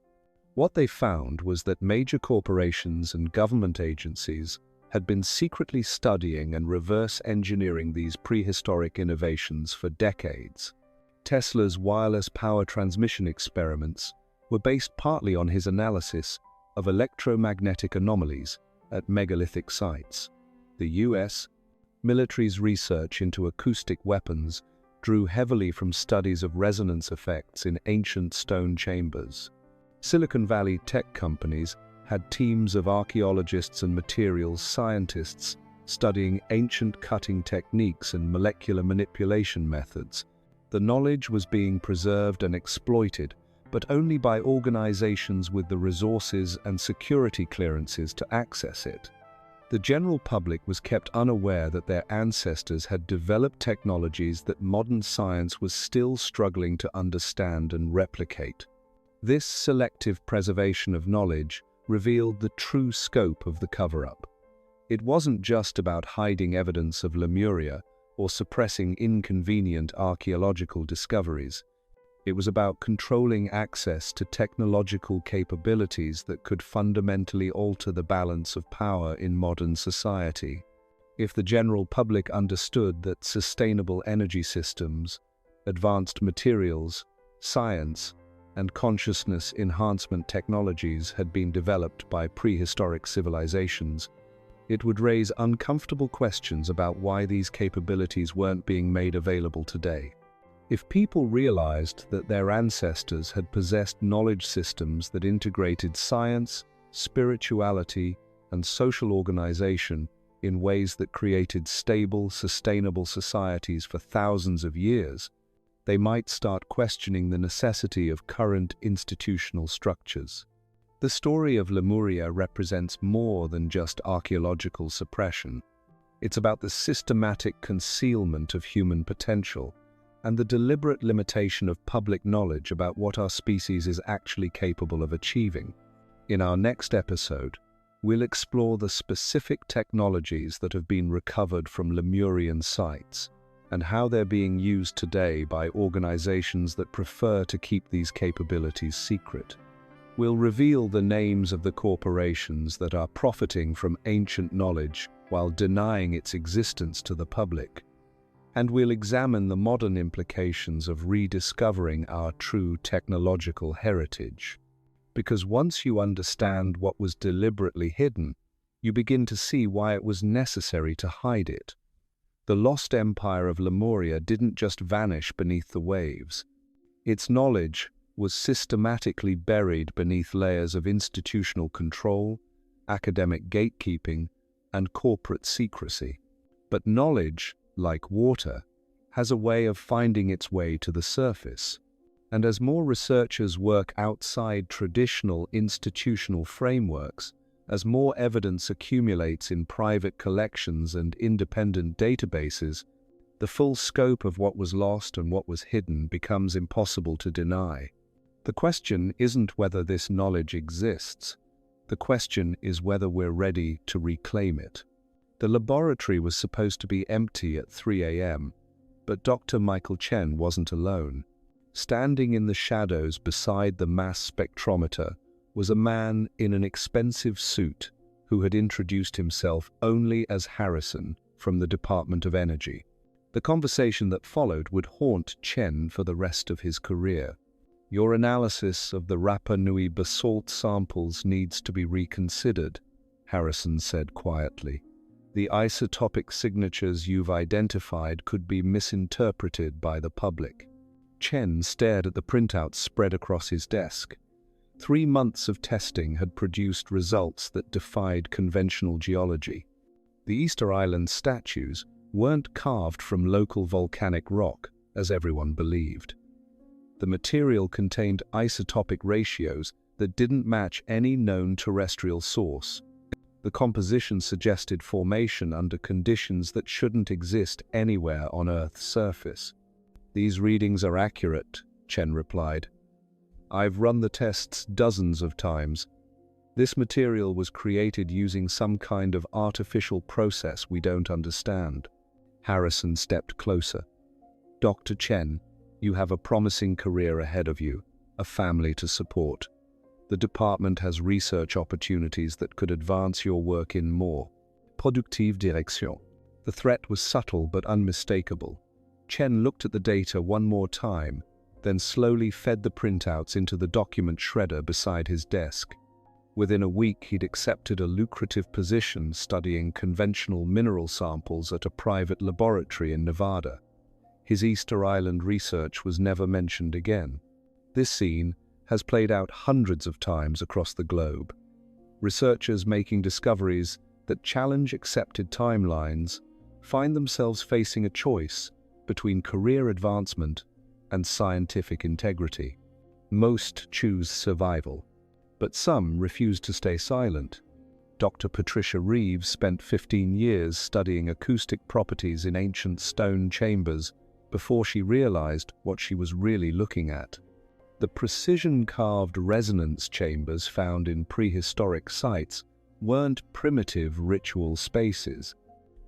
What they found was that major corporations and government agencies had been secretly studying and reverse engineering these prehistoric innovations for decades. Tesla's wireless power transmission experiments were based partly on his analysis of electromagnetic anomalies at megalithic sites. The U.S. military's research into acoustic weapons drew heavily from studies of resonance effects in ancient stone chambers. Silicon Valley tech companies had teams of archaeologists and materials scientists studying ancient cutting techniques and molecular manipulation methods. The knowledge was being preserved and exploited, but only by organizations with the resources and security clearances to access it. The general public was kept unaware that their ancestors had developed technologies that modern science was still struggling to understand and replicate. This selective preservation of knowledge revealed the true scope of the cover-up. It wasn't just about hiding evidence of Lemuria or suppressing inconvenient archaeological discoveries. It was about controlling access to technological capabilities that could fundamentally alter the balance of power in modern society. If the general public understood that sustainable energy systems, advanced materials, science, and consciousness enhancement technologies had been developed by prehistoric civilizations, it would raise uncomfortable questions about why these capabilities weren't being made available today. If people realized that their ancestors had possessed knowledge systems that integrated science, spirituality, and social organization in ways that created stable, sustainable societies for thousands of years, they might start questioning the necessity of current institutional structures. The story of Lemuria represents more than just archaeological suppression. It's about the systematic concealment of human potential and the deliberate limitation of public knowledge about what our species is actually capable of achieving. In our next episode, we'll explore the specific technologies that have been recovered from Lemurian sites and how they're being used today by organizations that prefer to keep these capabilities secret. We'll reveal the names of the corporations that are profiting from ancient knowledge while denying its existence to the public. And we'll examine the modern implications of rediscovering our true technological heritage. Because once you understand what was deliberately hidden, you begin to see why it was necessary to hide it. The lost empire of Lemuria didn't just vanish beneath the waves. Its knowledge was systematically buried beneath layers of institutional control, academic gatekeeping, and corporate secrecy. But knowledge, like water, has a way of finding its way to the surface. And as more researchers work outside traditional institutional frameworks, as more evidence accumulates in private collections and independent databases, the full scope of what was lost and what was hidden becomes impossible to deny. The question isn't whether this knowledge exists. The question is whether we're ready to reclaim it. The laboratory was supposed to be empty at 3 a.m., but Dr. Michael Chen wasn't alone. Standing in the shadows beside the mass spectrometer was a man in an expensive suit who had introduced himself only as Harrison from the Department of Energy. The conversation that followed would haunt Chen for the rest of his career. "Your analysis of the Rapa Nui basalt samples needs to be reconsidered," Harrison said quietly. "The isotopic signatures you've identified could be misinterpreted by the public." Chen stared at the printouts spread across his desk. 3 months of testing had produced results that defied conventional geology. The Easter Island statues weren't carved from local volcanic rock, as everyone believed. The material contained isotopic ratios that didn't match any known terrestrial source. The composition suggested formation under conditions that shouldn't exist anywhere on Earth's surface. "These readings are accurate," Chen replied. "I've run the tests dozens of times. This material was created using some kind of artificial process we don't understand." Harrison stepped closer. "Dr. Chen, you have a promising career ahead of you, a family to support. The department has research opportunities that could advance your work in more productive direction." The threat was subtle but unmistakable. Chen looked at the data one more time, then slowly fed the printouts into the document shredder beside his desk. Within a week, he'd accepted a lucrative position studying conventional mineral samples at a private laboratory in Nevada. His Easter Island research was never mentioned again. This scene has played out hundreds of times across the globe. Researchers making discoveries that challenge accepted timelines find themselves facing a choice between career advancement and scientific integrity. Most choose survival, but some refuse to stay silent. Dr. Patricia Reeves spent 15 years studying acoustic properties in ancient stone chambers before she realized what she was really looking at. The precision-carved resonance chambers found in prehistoric sites weren't primitive ritual spaces.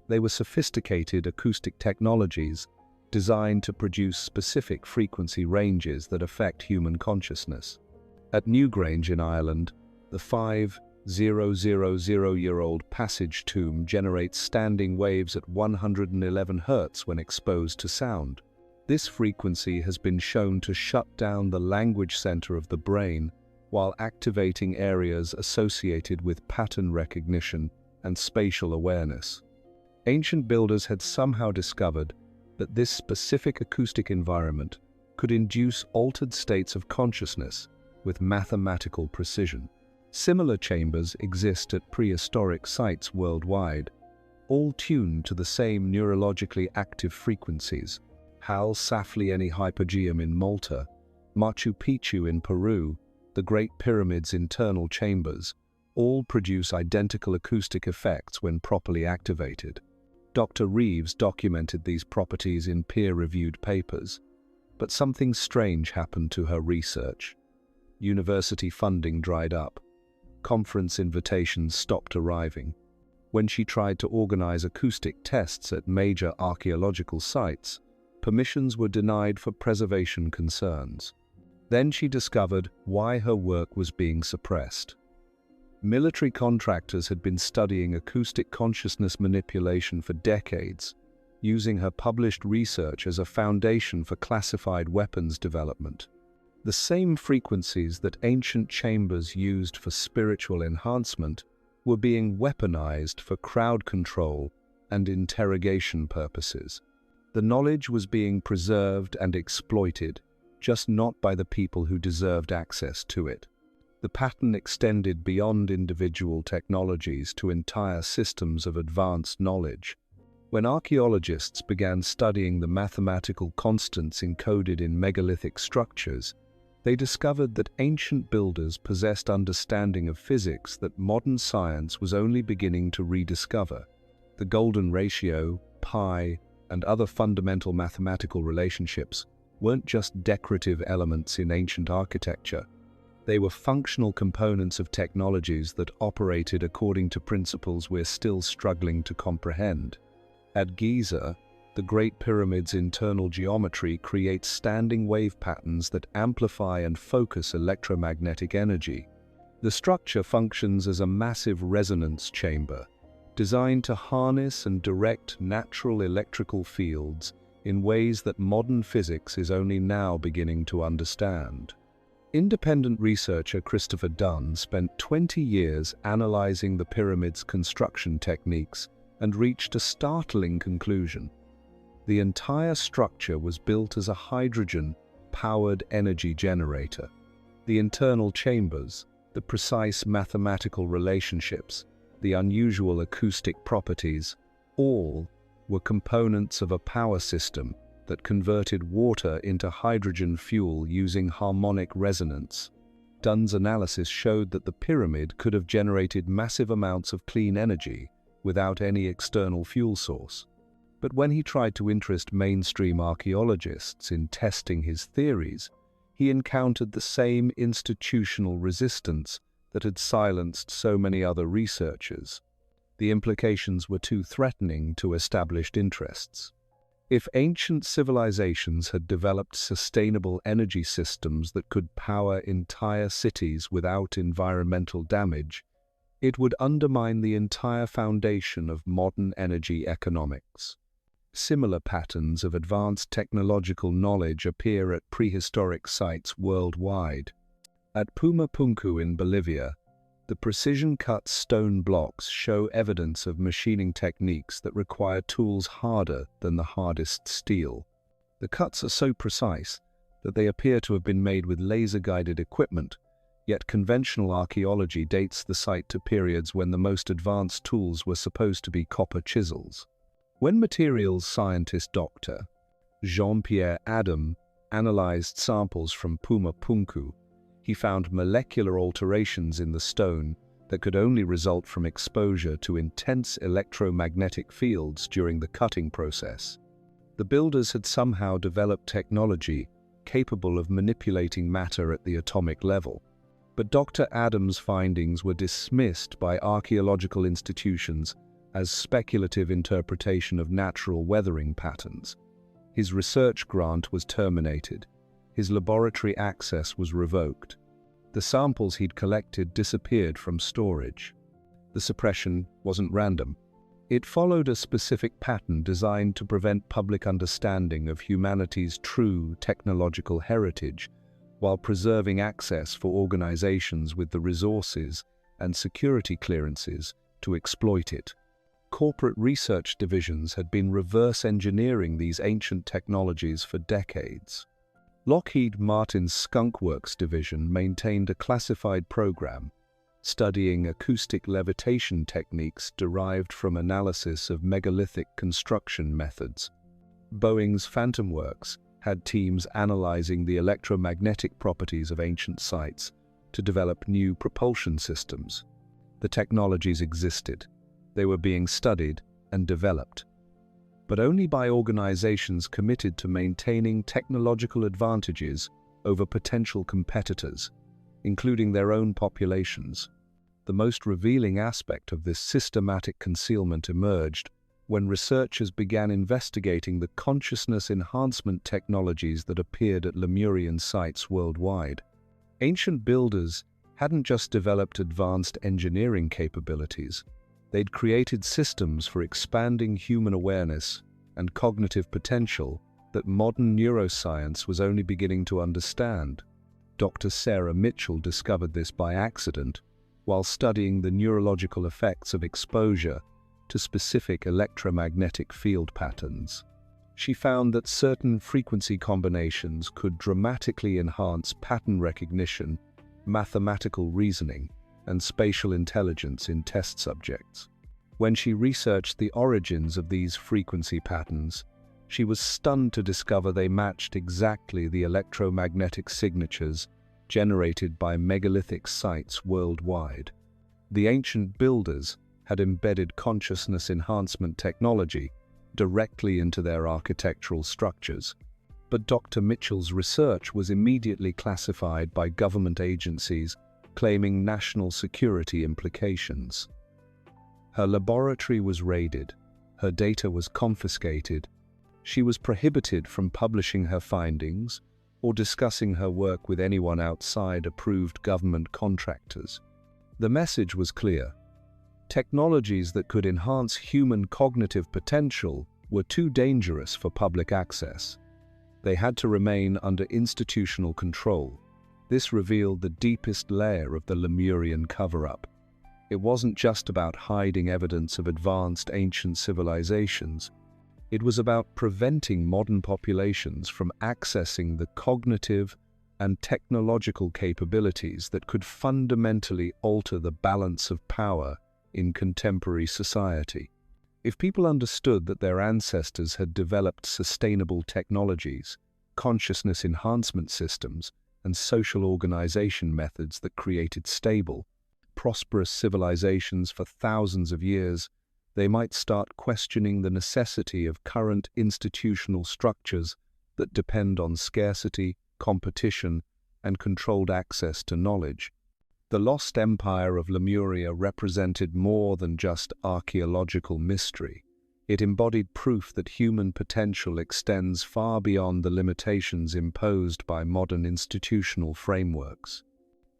They were sophisticated acoustic technologies designed to produce specific frequency ranges that affect human consciousness. At Newgrange in Ireland, the 5,000-year-old passage tomb generates standing waves at 111 Hz when exposed to sound. This frequency has been shown to shut down the language center of the brain while activating areas associated with pattern recognition and spatial awareness. Ancient builders had somehow discovered that this specific acoustic environment could induce altered states of consciousness with mathematical precision. Similar chambers exist at prehistoric sites worldwide, all tuned to the same neurologically active frequencies. Hal Saflieni Hypogeum in Malta, Machu Picchu in Peru, the Great Pyramid's internal chambers, all produce identical acoustic effects when properly activated. Dr. Reeves documented these properties in peer-reviewed papers, but something strange happened to her research. University funding dried up. Conference invitations stopped arriving. When she tried to organize acoustic tests at major archaeological sites, permissions were denied for preservation concerns. Then she discovered why her work was being suppressed. Military contractors had been studying acoustic consciousness manipulation for decades, using her published research as a foundation for classified weapons development. The same frequencies that ancient chambers used for spiritual enhancement were being weaponized for crowd control and interrogation purposes. The knowledge was being preserved and exploited, just not by the people who deserved access to it. The pattern extended beyond individual technologies to entire systems of advanced knowledge. When archaeologists began studying the mathematical constants encoded in megalithic structures, they discovered that ancient builders possessed understanding of physics that modern science was only beginning to rediscover. The golden ratio, pi, and other fundamental mathematical relationships weren't just decorative elements in ancient architecture. They were functional components of technologies that operated according to principles we're still struggling to comprehend. At Giza, the Great Pyramid's internal geometry creates standing wave patterns that amplify and focus electromagnetic energy. The structure functions as a massive resonance chamber, designed to harness and direct natural electrical fields in ways that modern physics is only now beginning to understand. Independent researcher Christopher Dunn spent 20 years analyzing the pyramid's construction techniques and reached a startling conclusion. The entire structure was built as a hydrogen-powered energy generator. The internal chambers, the precise mathematical relationships, the unusual acoustic properties, all were components of a power system that converted water into hydrogen fuel using harmonic resonance. Dunn's analysis showed that the pyramid could have generated massive amounts of clean energy without any external fuel source. But when he tried to interest mainstream archaeologists in testing his theories, he encountered the same institutional resistance that had silenced so many other researchers. The implications were too threatening to established interests. If ancient civilizations had developed sustainable energy systems that could power entire cities without environmental damage, it would undermine the entire foundation of modern energy economics. Similar patterns of advanced technological knowledge appear at prehistoric sites worldwide. At Pumapunku in Bolivia, the precision-cut stone blocks show evidence of machining techniques that require tools harder than the hardest steel. The cuts are so precise that they appear to have been made with laser-guided equipment, yet conventional archaeology dates the site to periods when the most advanced tools were supposed to be copper chisels. When materials scientist Dr. Jean-Pierre Adam analyzed samples from Pumapunku, he found molecular alterations in the stone that could only result from exposure to intense electromagnetic fields during the cutting process. The builders had somehow developed technology capable of manipulating matter at the atomic level. But Dr. Adams' findings were dismissed by archaeological institutions as speculative interpretation of natural weathering patterns. His research grant was terminated. His laboratory access was revoked. The samples he'd collected disappeared from storage. The suppression wasn't random. It followed a specific pattern designed to prevent public understanding of humanity's true technological heritage, while preserving access for organizations with the resources and security clearances to exploit it. Corporate research divisions had been reverse engineering these ancient technologies for decades. Lockheed Martin's Skunk Works division maintained a classified program studying acoustic levitation techniques derived from analysis of megalithic construction methods. Boeing's Phantom Works had teams analyzing the electromagnetic properties of ancient sites to develop new propulsion systems. The technologies existed. They were being studied and developed, but only by organizations committed to maintaining technological advantages over potential competitors, including their own populations. The most revealing aspect of this systematic concealment emerged when researchers began investigating the consciousness enhancement technologies that appeared at Lemurian sites worldwide. Ancient builders hadn't just developed advanced engineering capabilities, they'd created systems for expanding human awareness and cognitive potential that modern neuroscience was only beginning to understand. Dr. Sarah Mitchell discovered this by accident while studying the neurological effects of exposure to specific electromagnetic field patterns. She found that certain frequency combinations could dramatically enhance pattern recognition, mathematical reasoning, and spatial intelligence in test subjects. When she researched the origins of these frequency patterns, she was stunned to discover they matched exactly the electromagnetic signatures generated by megalithic sites worldwide. The ancient builders had embedded consciousness enhancement technology directly into their architectural structures. But Dr. Mitchell's research was immediately classified by government agencies, claiming national security implications. Her laboratory was raided, her data was confiscated, she was prohibited from publishing her findings or discussing her work with anyone outside approved government contractors. The message was clear. Technologies that could enhance human cognitive potential were too dangerous for public access. They had to remain under institutional control. This revealed the deepest layer of the Lemurian cover-up. It wasn't just about hiding evidence of advanced ancient civilizations. It was about preventing modern populations from accessing the cognitive and technological capabilities that could fundamentally alter the balance of power in contemporary society. If people understood that their ancestors had developed sustainable technologies, consciousness enhancement systems, and social organization methods that created stable, prosperous civilizations for thousands of years, they might start questioning the necessity of current institutional structures that depend on scarcity, competition, and controlled access to knowledge. The lost empire of Lemuria represented more than just archaeological mystery. It embodied proof that human potential extends far beyond the limitations imposed by modern institutional frameworks.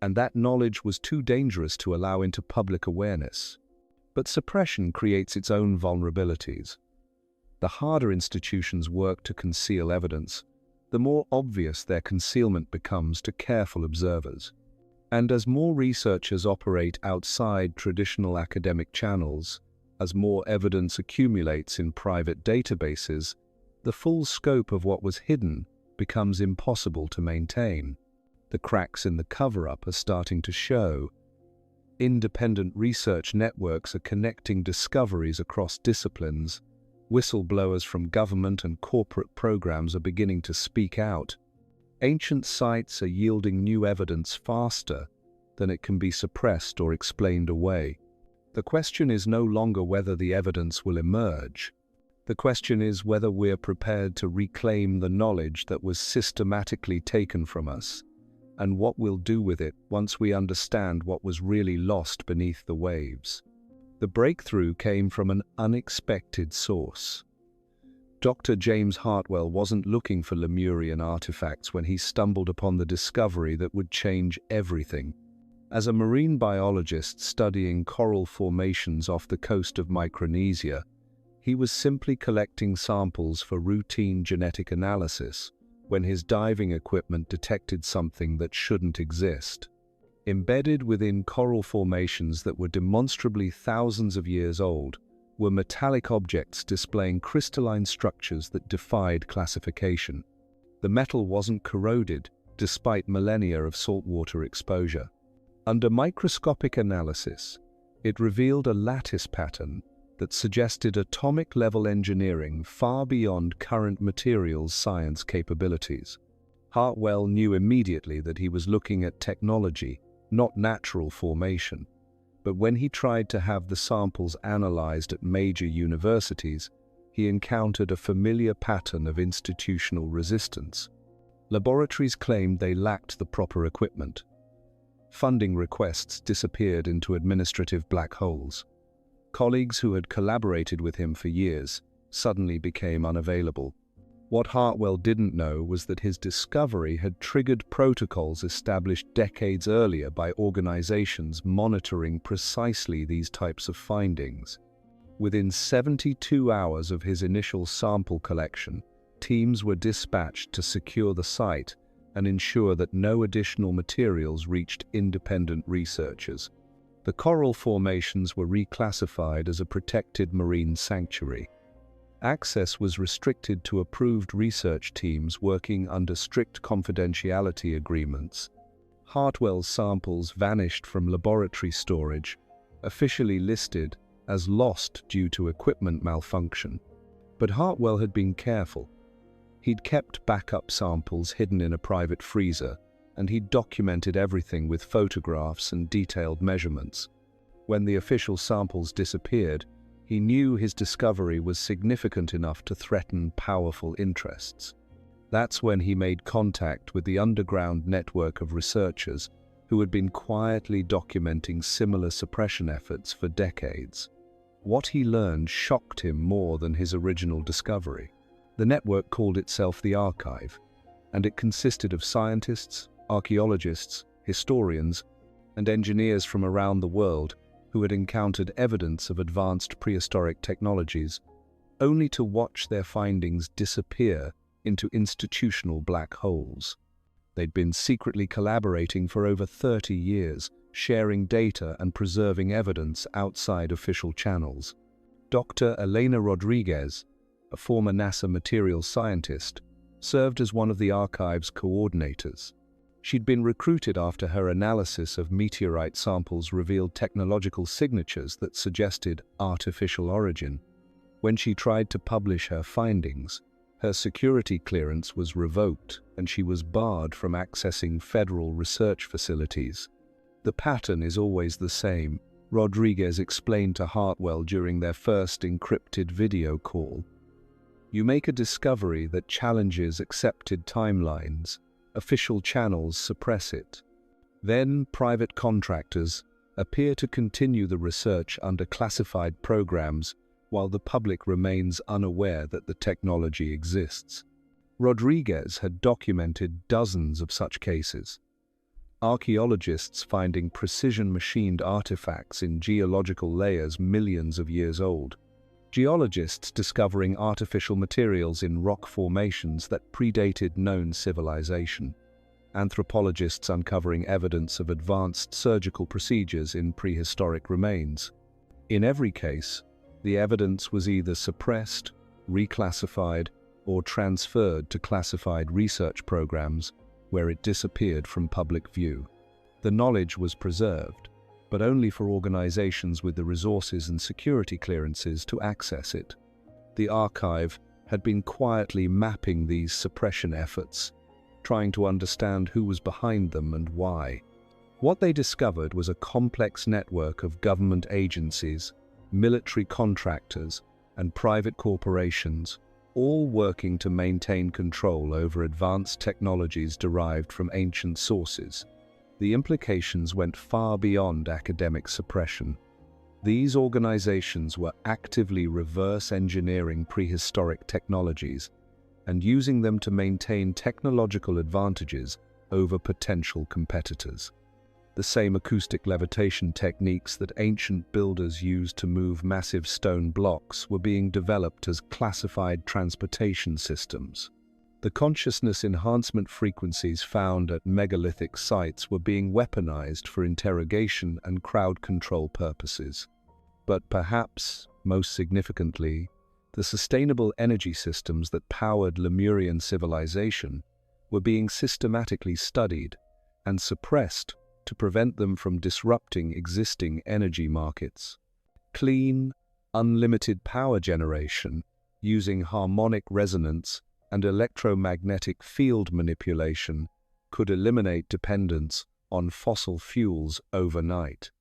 And that knowledge was too dangerous to allow into public awareness. But suppression creates its own vulnerabilities. The harder institutions work to conceal evidence, the more obvious their concealment becomes to careful observers. And as more researchers operate outside traditional academic channels, as more evidence accumulates in private databases, the full scope of what was hidden becomes impossible to maintain. The cracks in the cover-up are starting to show. Independent research networks are connecting discoveries across disciplines. Whistleblowers from government and corporate programs are beginning to speak out. Ancient sites are yielding new evidence faster than it can be suppressed or explained away. The question is no longer whether the evidence will emerge. The question is whether we're prepared to reclaim the knowledge that was systematically taken from us, and what we'll do with it once we understand what was really lost beneath the waves. The breakthrough came from an unexpected source. Dr. James Hartwell wasn't looking for Lemurian artifacts when he stumbled upon the discovery that would change everything. As a marine biologist studying coral formations off the coast of Micronesia, he was simply collecting samples for routine genetic analysis when his diving equipment detected something that shouldn't exist. Embedded within coral formations that were demonstrably thousands of years old were metallic objects displaying crystalline structures that defied classification. The metal wasn't corroded, despite millennia of saltwater exposure. Under microscopic analysis, it revealed a lattice pattern that suggested atomic-level engineering far beyond current materials science capabilities. Hartwell knew immediately that he was looking at technology, not natural formation. But when he tried to have the samples analyzed at major universities, he encountered a familiar pattern of institutional resistance. Laboratories claimed they lacked the proper equipment. Funding requests disappeared into administrative black holes. Colleagues who had collaborated with him for years suddenly became unavailable. What Hartwell didn't know was that his discovery had triggered protocols established decades earlier by organizations monitoring precisely these types of findings. Within 72 hours of his initial sample collection, teams were dispatched to secure the site and ensure that no additional materials reached independent researchers. The coral formations were reclassified as a protected marine sanctuary. Access was restricted to approved research teams working under strict confidentiality agreements. Hartwell's samples vanished from laboratory storage, officially listed as lost due to equipment malfunction. But Hartwell had been careful. He'd kept backup samples hidden in a private freezer, and he'd documented everything with photographs and detailed measurements. When the official samples disappeared, he knew his discovery was significant enough to threaten powerful interests. That's when he made contact with the underground network of researchers who had been quietly documenting similar suppression efforts for decades. What he learned shocked him more than his original discovery. The network called itself the Archive, and it consisted of scientists, archaeologists, historians, and engineers from around the world who had encountered evidence of advanced prehistoric technologies, only to watch their findings disappear into institutional black holes. They'd been secretly collaborating for over 30 years, sharing data and preserving evidence outside official channels. Dr. Elena Rodriguez, a former NASA materials scientist, served as one of the archive's coordinators. She'd been recruited after her analysis of meteorite samples revealed technological signatures that suggested artificial origin. When she tried to publish her findings, her security clearance was revoked and she was barred from accessing federal research facilities. The pattern is always the same, Rodriguez explained to Hartwell during their first encrypted video call. You make a discovery that challenges accepted timelines. Official channels suppress it. Then private contractors appear to continue the research under classified programs while the public remains unaware that the technology exists. Rodriguez had documented dozens of such cases. Archaeologists finding precision-machined artifacts in geological layers millions of years old. Geologists discovering artificial materials in rock formations that predated known civilization. Anthropologists uncovering evidence of advanced surgical procedures in prehistoric remains. In every case, the evidence was either suppressed, reclassified, or transferred to classified research programs where it disappeared from public view. The knowledge was preserved, but only for organizations with the resources and security clearances to access it. The archive had been quietly mapping these suppression efforts, trying to understand who was behind them and why. What they discovered was a complex network of government agencies, military contractors, and private corporations, all working to maintain control over advanced technologies derived from ancient sources. The implications went far beyond academic suppression. These organizations were actively reverse engineering prehistoric technologies and using them to maintain technological advantages over potential competitors. The same acoustic levitation techniques that ancient builders used to move massive stone blocks were being developed as classified transportation systems. The consciousness enhancement frequencies found at megalithic sites were being weaponized for interrogation and crowd control purposes. But perhaps, most significantly, the sustainable energy systems that powered Lemurian civilization were being systematically studied and suppressed to prevent them from disrupting existing energy markets. Clean, unlimited power generation using harmonic resonance and electromagnetic field manipulation could eliminate dependence on fossil fuels overnight.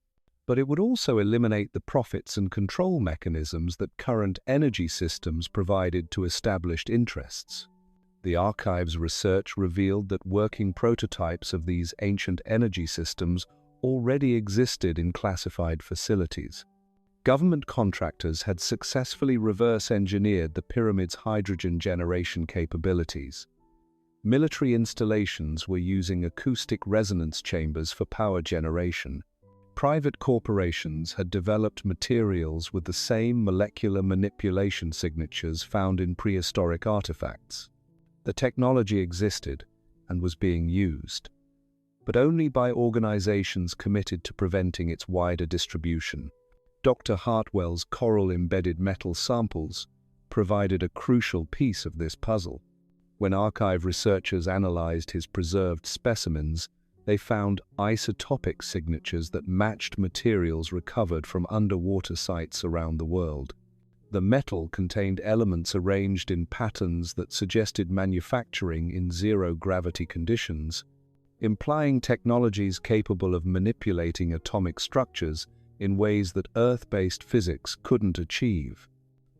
But it would also eliminate the profits and control mechanisms that current energy systems provided to established interests. The archive's research revealed that working prototypes of these ancient energy systems already existed in classified facilities. Government contractors had successfully reverse-engineered the pyramid's hydrogen generation capabilities. Military installations were using acoustic resonance chambers for power generation. Private corporations had developed materials with the same molecular manipulation signatures found in prehistoric artifacts. The technology existed and was being used, but only by organizations committed to preventing its wider distribution. Dr. Hartwell's coral-embedded metal samples provided a crucial piece of this puzzle. When archive researchers analyzed his preserved specimens, they found isotopic signatures that matched materials recovered from underwater sites around the world. The metal contained elements arranged in patterns that suggested manufacturing in zero-gravity conditions, implying technologies capable of manipulating atomic structures in ways that Earth-based physics couldn't achieve.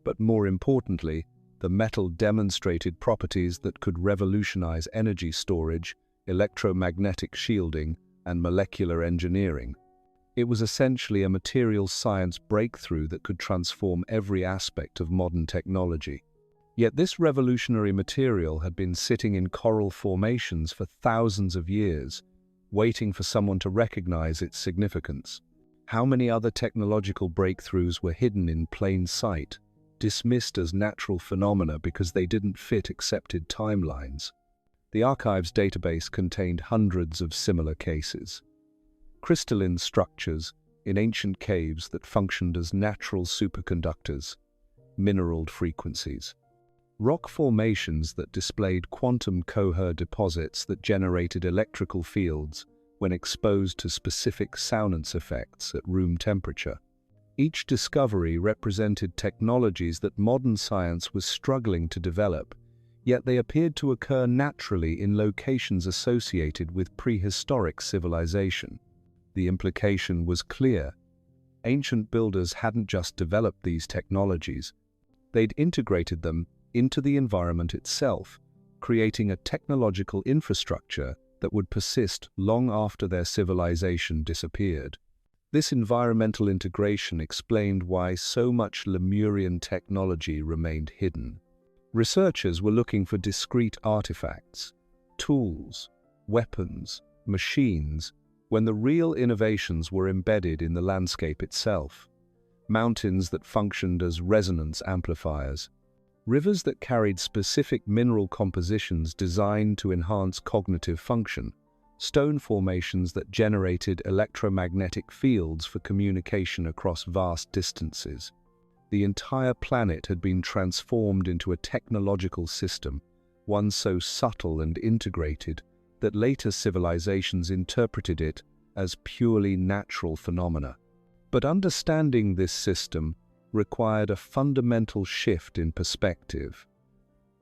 But more importantly, the metal demonstrated properties that could revolutionize energy storage, electromagnetic shielding, and molecular engineering. It was essentially a materials science breakthrough that could transform every aspect of modern technology. Yet this revolutionary material had been sitting in coral formations for thousands of years, waiting for someone to recognize its significance. How many other technological breakthroughs were hidden in plain sight, dismissed as natural phenomena because they didn't fit accepted timelines? The archive's database contained hundreds of similar cases. Crystalline structures in ancient caves that functioned as natural superconductors, mineraled frequencies. Rock formations that displayed quantum Coher deposits that generated electrical fields when exposed to specific soundance effects at room temperature. Each discovery represented technologies that modern science was struggling to develop, yet they appeared to occur naturally in locations associated with prehistoric civilization. The implication was clear. Ancient builders hadn't just developed these technologies, they'd integrated them into the environment itself, creating a technological infrastructure that would persist long after their civilization disappeared. This environmental integration explained why so much Lemurian technology remained hidden. Researchers were looking for discrete artifacts, tools, weapons, machines, when the real innovations were embedded in the landscape itself. Mountains that functioned as resonance amplifiers, rivers that carried specific mineral compositions designed to enhance cognitive function, stone formations that generated electromagnetic fields for communication across vast distances. The entire planet had been transformed into a technological system, one so subtle and integrated that later civilizations interpreted it as purely natural phenomena. But understanding this system required a fundamental shift in perspective.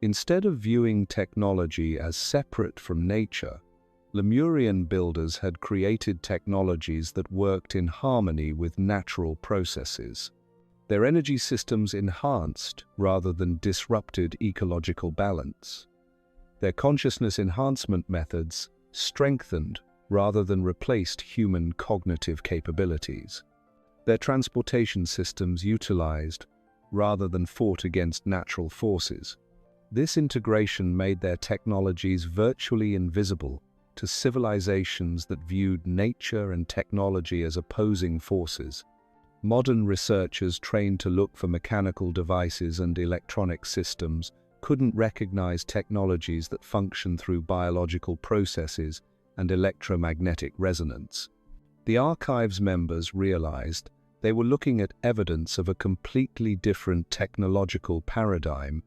Instead of viewing technology as separate from nature, Lemurian builders had created technologies that worked in harmony with natural processes. Their energy systems enhanced rather than disrupted ecological balance. Their consciousness enhancement methods strengthened rather than replaced human cognitive capabilities. Their transportation systems utilized rather than fought against natural forces. This integration made their technologies virtually invisible to civilizations that viewed nature and technology as opposing forces. Modern researchers trained to look for mechanical devices and electronic systems couldn't recognize technologies that function through biological processes and electromagnetic resonance. The archive's members realized they were looking at evidence of a completely different technological paradigm,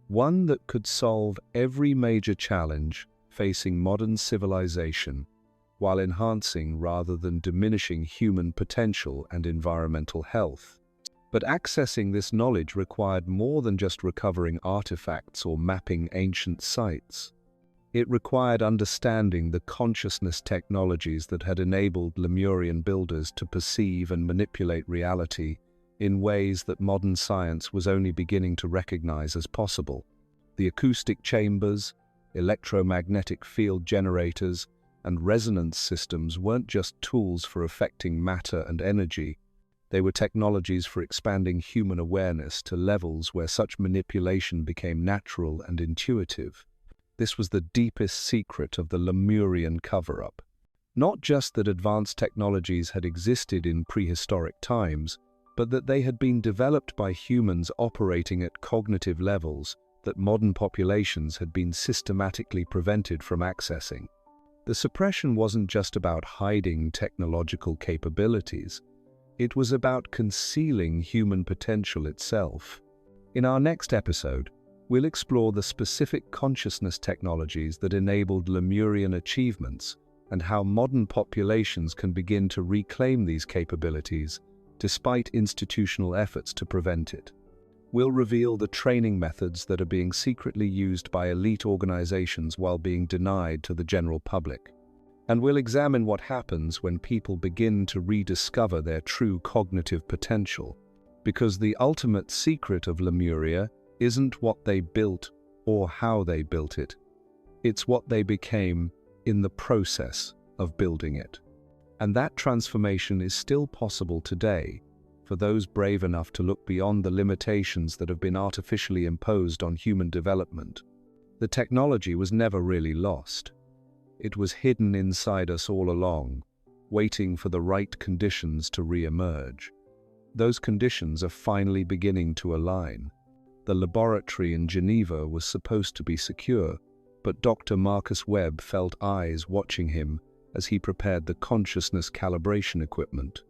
one that could solve every major challenge facing modern civilization while enhancing rather than diminishing human potential and environmental health. But accessing this knowledge required more than just recovering artifacts or mapping ancient sites. It required understanding the consciousness technologies that had enabled Lemurian builders to perceive and manipulate reality in ways that modern science was only beginning to recognize as possible. The acoustic chambers, electromagnetic field generators, and resonance systems weren't just tools for affecting matter and energy. They were technologies for expanding human awareness to levels where such manipulation became natural and intuitive. This was the deepest secret of the Lemurian cover-up. Not just that advanced technologies had existed in prehistoric times, but that they had been developed by humans operating at cognitive levels that modern populations had been systematically prevented from accessing. The suppression wasn't just about hiding technological capabilities. It was about concealing human potential itself. In our next episode, we'll explore the specific consciousness technologies that enabled Lemurian achievements and how modern populations can begin to reclaim these capabilities despite institutional efforts to prevent it. We'll reveal the training methods that are being secretly used by elite organizations while being denied to the general public. And we'll examine what happens when people begin to rediscover their true cognitive potential. Because the ultimate secret of Lemuria isn't what they built or how they built it. It's what they became in the process of building it. And that transformation is still possible today for those brave enough to look beyond the limitations that have been artificially imposed on human development. The technology was never really lost. It was hidden inside us all along, waiting for the right conditions to re-emerge. Those conditions are finally beginning to align. The laboratory in Geneva was supposed to be secure, but Dr. Marcus Webb felt eyes watching him as he prepared the consciousness calibration equipment.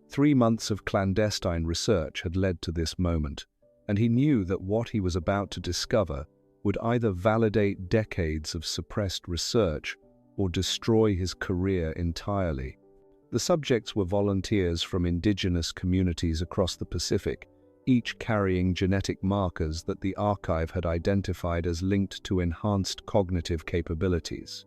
3 months of clandestine research had led to this moment, and he knew that what he was about to discover would either validate decades of suppressed research or destroy his career entirely. The subjects were volunteers from indigenous communities across the Pacific, each carrying genetic markers that the archive had identified as linked to enhanced cognitive capabilities.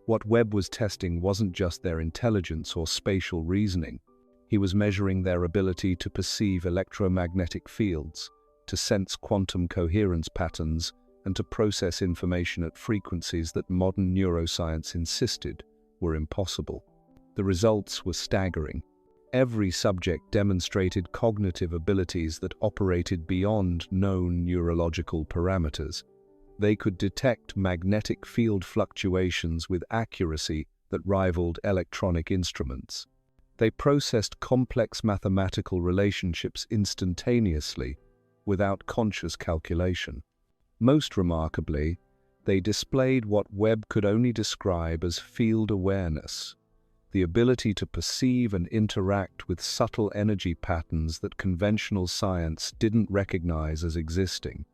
What Webb was testing wasn't just their intelligence or spatial reasoning. He was measuring their ability to perceive electromagnetic fields, to sense quantum coherence patterns, and to process information at frequencies that modern neuroscience insisted were impossible. The results were staggering. Every subject demonstrated cognitive abilities that operated beyond known neurological parameters. They could detect magnetic field fluctuations with accuracy that rivaled electronic instruments. They processed complex mathematical relationships instantaneously, without conscious calculation. Most remarkably, they displayed what Webb could only describe as field awareness, the ability to perceive and interact with subtle energy patterns that conventional science didn't recognize as existing.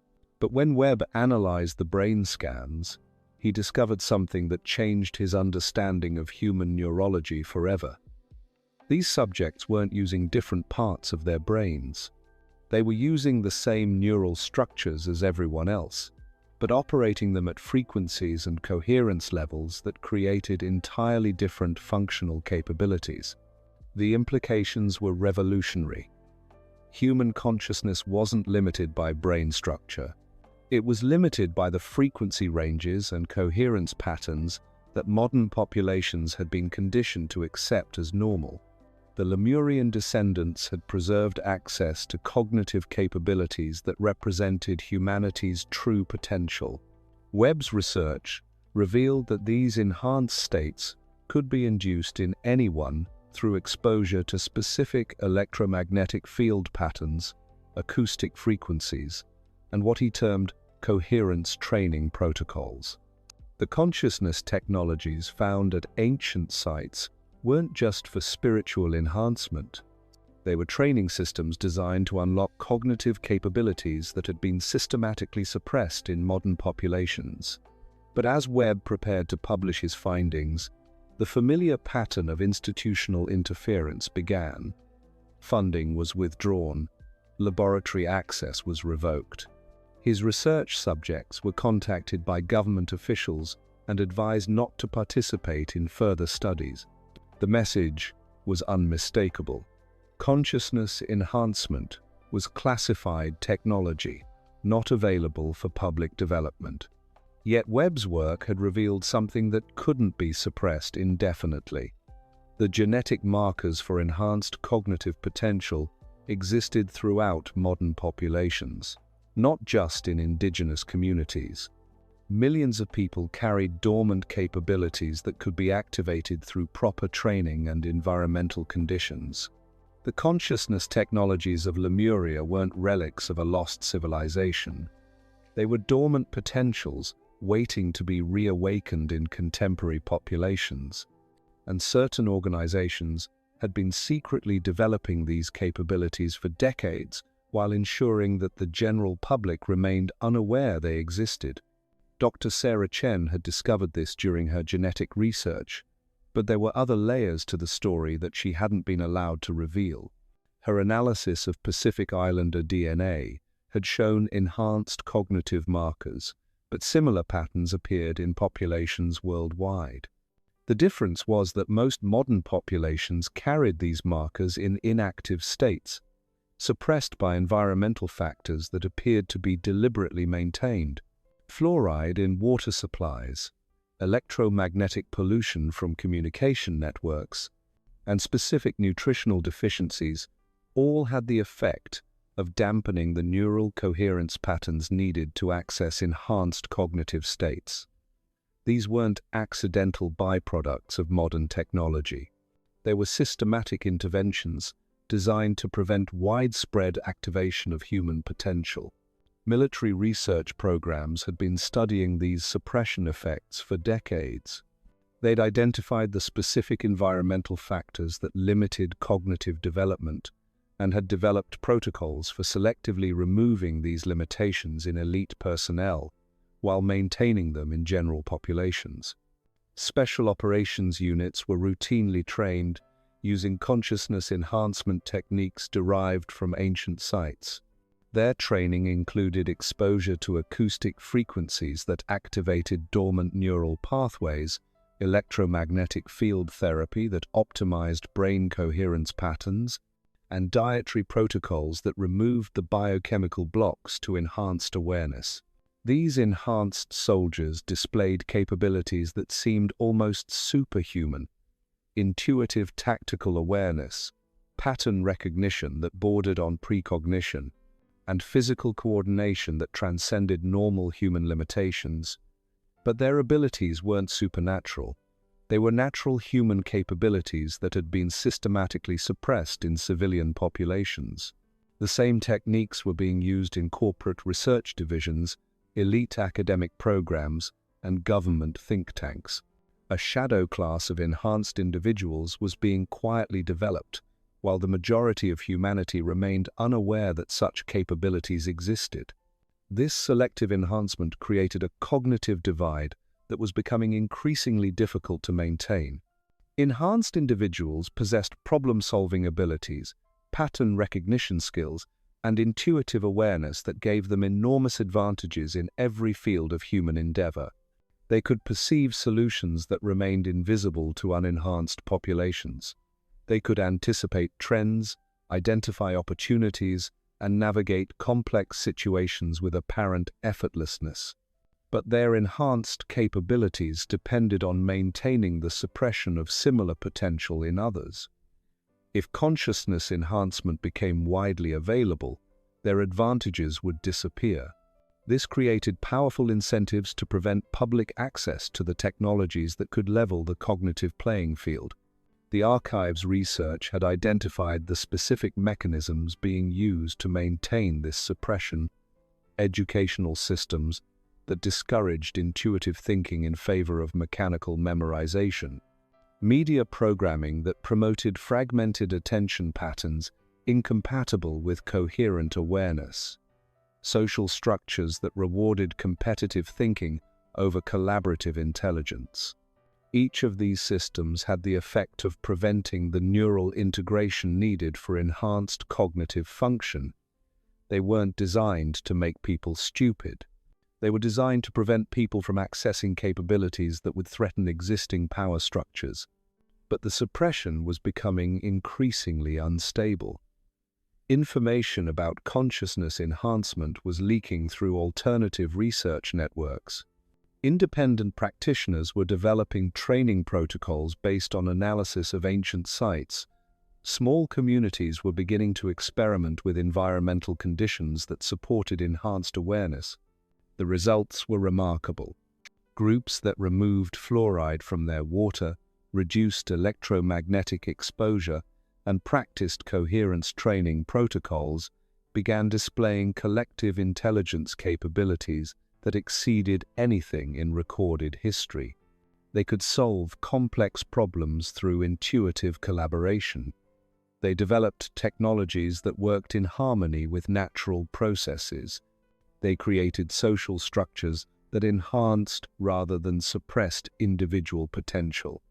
But when Webb analyzed the brain scans, he discovered something that changed his understanding of human neurology forever. These subjects weren't using different parts of their brains. They were using the same neural structures as everyone else, but operating them at frequencies and coherence levels that created entirely different functional capabilities. The implications were revolutionary. Human consciousness wasn't limited by brain structure. It was limited by the frequency ranges and coherence patterns that modern populations had been conditioned to accept as normal. The Lemurian descendants had preserved access to cognitive capabilities that represented humanity's true potential. Webb's research revealed that these enhanced states could be induced in anyone through exposure to specific electromagnetic field patterns, acoustic frequencies, and what he termed coherence training protocols. The consciousness technologies found at ancient sites weren't just for spiritual enhancement. They were training systems designed to unlock cognitive capabilities that had been systematically suppressed in modern populations. But as Webb prepared to publish his findings, the familiar pattern of institutional interference began. Funding was withdrawn, laboratory access was revoked. His research subjects were contacted by government officials and advised not to participate in further studies. The message was unmistakable. Consciousness enhancement was classified technology, not available for public development. Yet Webb's work had revealed something that couldn't be suppressed indefinitely. The genetic markers for enhanced cognitive potential existed throughout modern populations, not just in indigenous communities. Millions of people carried dormant capabilities that could be activated through proper training and environmental conditions. The consciousness technologies of Lemuria weren't relics of a lost civilization. They were dormant potentials waiting to be reawakened in contemporary populations, and certain organizations had been secretly developing these capabilities for decades while ensuring that the general public remained unaware they existed. Dr. Sarah Chen had discovered this during her genetic research, but there were other layers to the story that she hadn't been allowed to reveal. Her analysis of Pacific Islander DNA had shown enhanced cognitive markers, but similar patterns appeared in populations worldwide. The difference was that most modern populations carried these markers in inactive states, suppressed by environmental factors that appeared to be deliberately maintained. Fluoride in water supplies, electromagnetic pollution from communication networks, and specific nutritional deficiencies all had the effect of dampening the neural coherence patterns needed to access enhanced cognitive states. These weren't accidental byproducts of modern technology. They were systematic interventions designed to prevent widespread activation of human potential. Military research programs had been studying these suppression effects for decades. They'd identified the specific environmental factors that limited cognitive development and had developed protocols for selectively removing these limitations in elite personnel while maintaining them in general populations. Special operations units were routinely trained using consciousness enhancement techniques derived from ancient sites. Their training included exposure to acoustic frequencies that activated dormant neural pathways, electromagnetic field therapy that optimized brain coherence patterns, and dietary protocols that removed the biochemical blocks to enhanced awareness. These enhanced soldiers displayed capabilities that seemed almost superhuman: intuitive tactical awareness, pattern recognition that bordered on precognition, and physical coordination that transcended normal human limitations. But their abilities weren't supernatural. They were natural human capabilities that had been systematically suppressed in civilian populations. The same techniques were being used in corporate research divisions, elite academic programs, and government think tanks. A shadow class of enhanced individuals was being quietly developed, while the majority of humanity remained unaware that such capabilities existed. This selective enhancement created a cognitive divide that was becoming increasingly difficult to maintain. Enhanced individuals possessed problem-solving abilities, pattern recognition skills, and intuitive awareness that gave them enormous advantages in every field of human endeavor. They could perceive solutions that remained invisible to unenhanced populations. They could anticipate trends, identify opportunities, and navigate complex situations with apparent effortlessness. But their enhanced capabilities depended on maintaining the suppression of similar potential in others. If consciousness enhancement became widely available, their advantages would disappear. This created powerful incentives to prevent public access to the technologies that could level the cognitive playing field. The archive's research had identified the specific mechanisms being used to maintain this suppression: educational systems that discouraged intuitive thinking in favor of mechanical memorization, media programming that promoted fragmented attention patterns incompatible with coherent awareness, social structures that rewarded competitive thinking over collaborative intelligence. Each of these systems had the effect of preventing the neural integration needed for enhanced cognitive function. They weren't designed to make people stupid. They were designed to prevent people from accessing capabilities that would threaten existing power structures. But the suppression was becoming increasingly unstable. Information about consciousness enhancement was leaking through alternative research networks. Independent practitioners were developing training protocols based on analysis of ancient sites. Small communities were beginning to experiment with environmental conditions that supported enhanced awareness. The results were remarkable. Groups that removed fluoride from their water, reduced electromagnetic exposure, and practiced coherence training protocols began displaying collective intelligence capabilities that exceeded anything in recorded history. They could solve complex problems through intuitive collaboration. They developed technologies that worked in harmony with natural processes. They created social structures that enhanced rather than suppressed individual potential.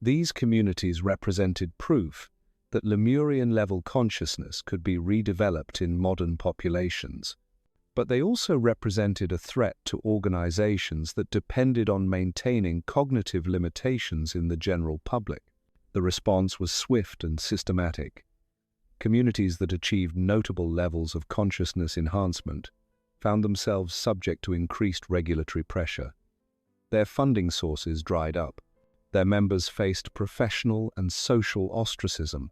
These communities represented proof that Lemurian-level consciousness could be redeveloped in modern populations. But they also represented a threat to organizations that depended on maintaining cognitive limitations in the general public. The response was swift and systematic. Communities that achieved notable levels of consciousness enhancement found themselves subject to increased regulatory pressure. Their funding sources dried up. Their members faced professional and social ostracism.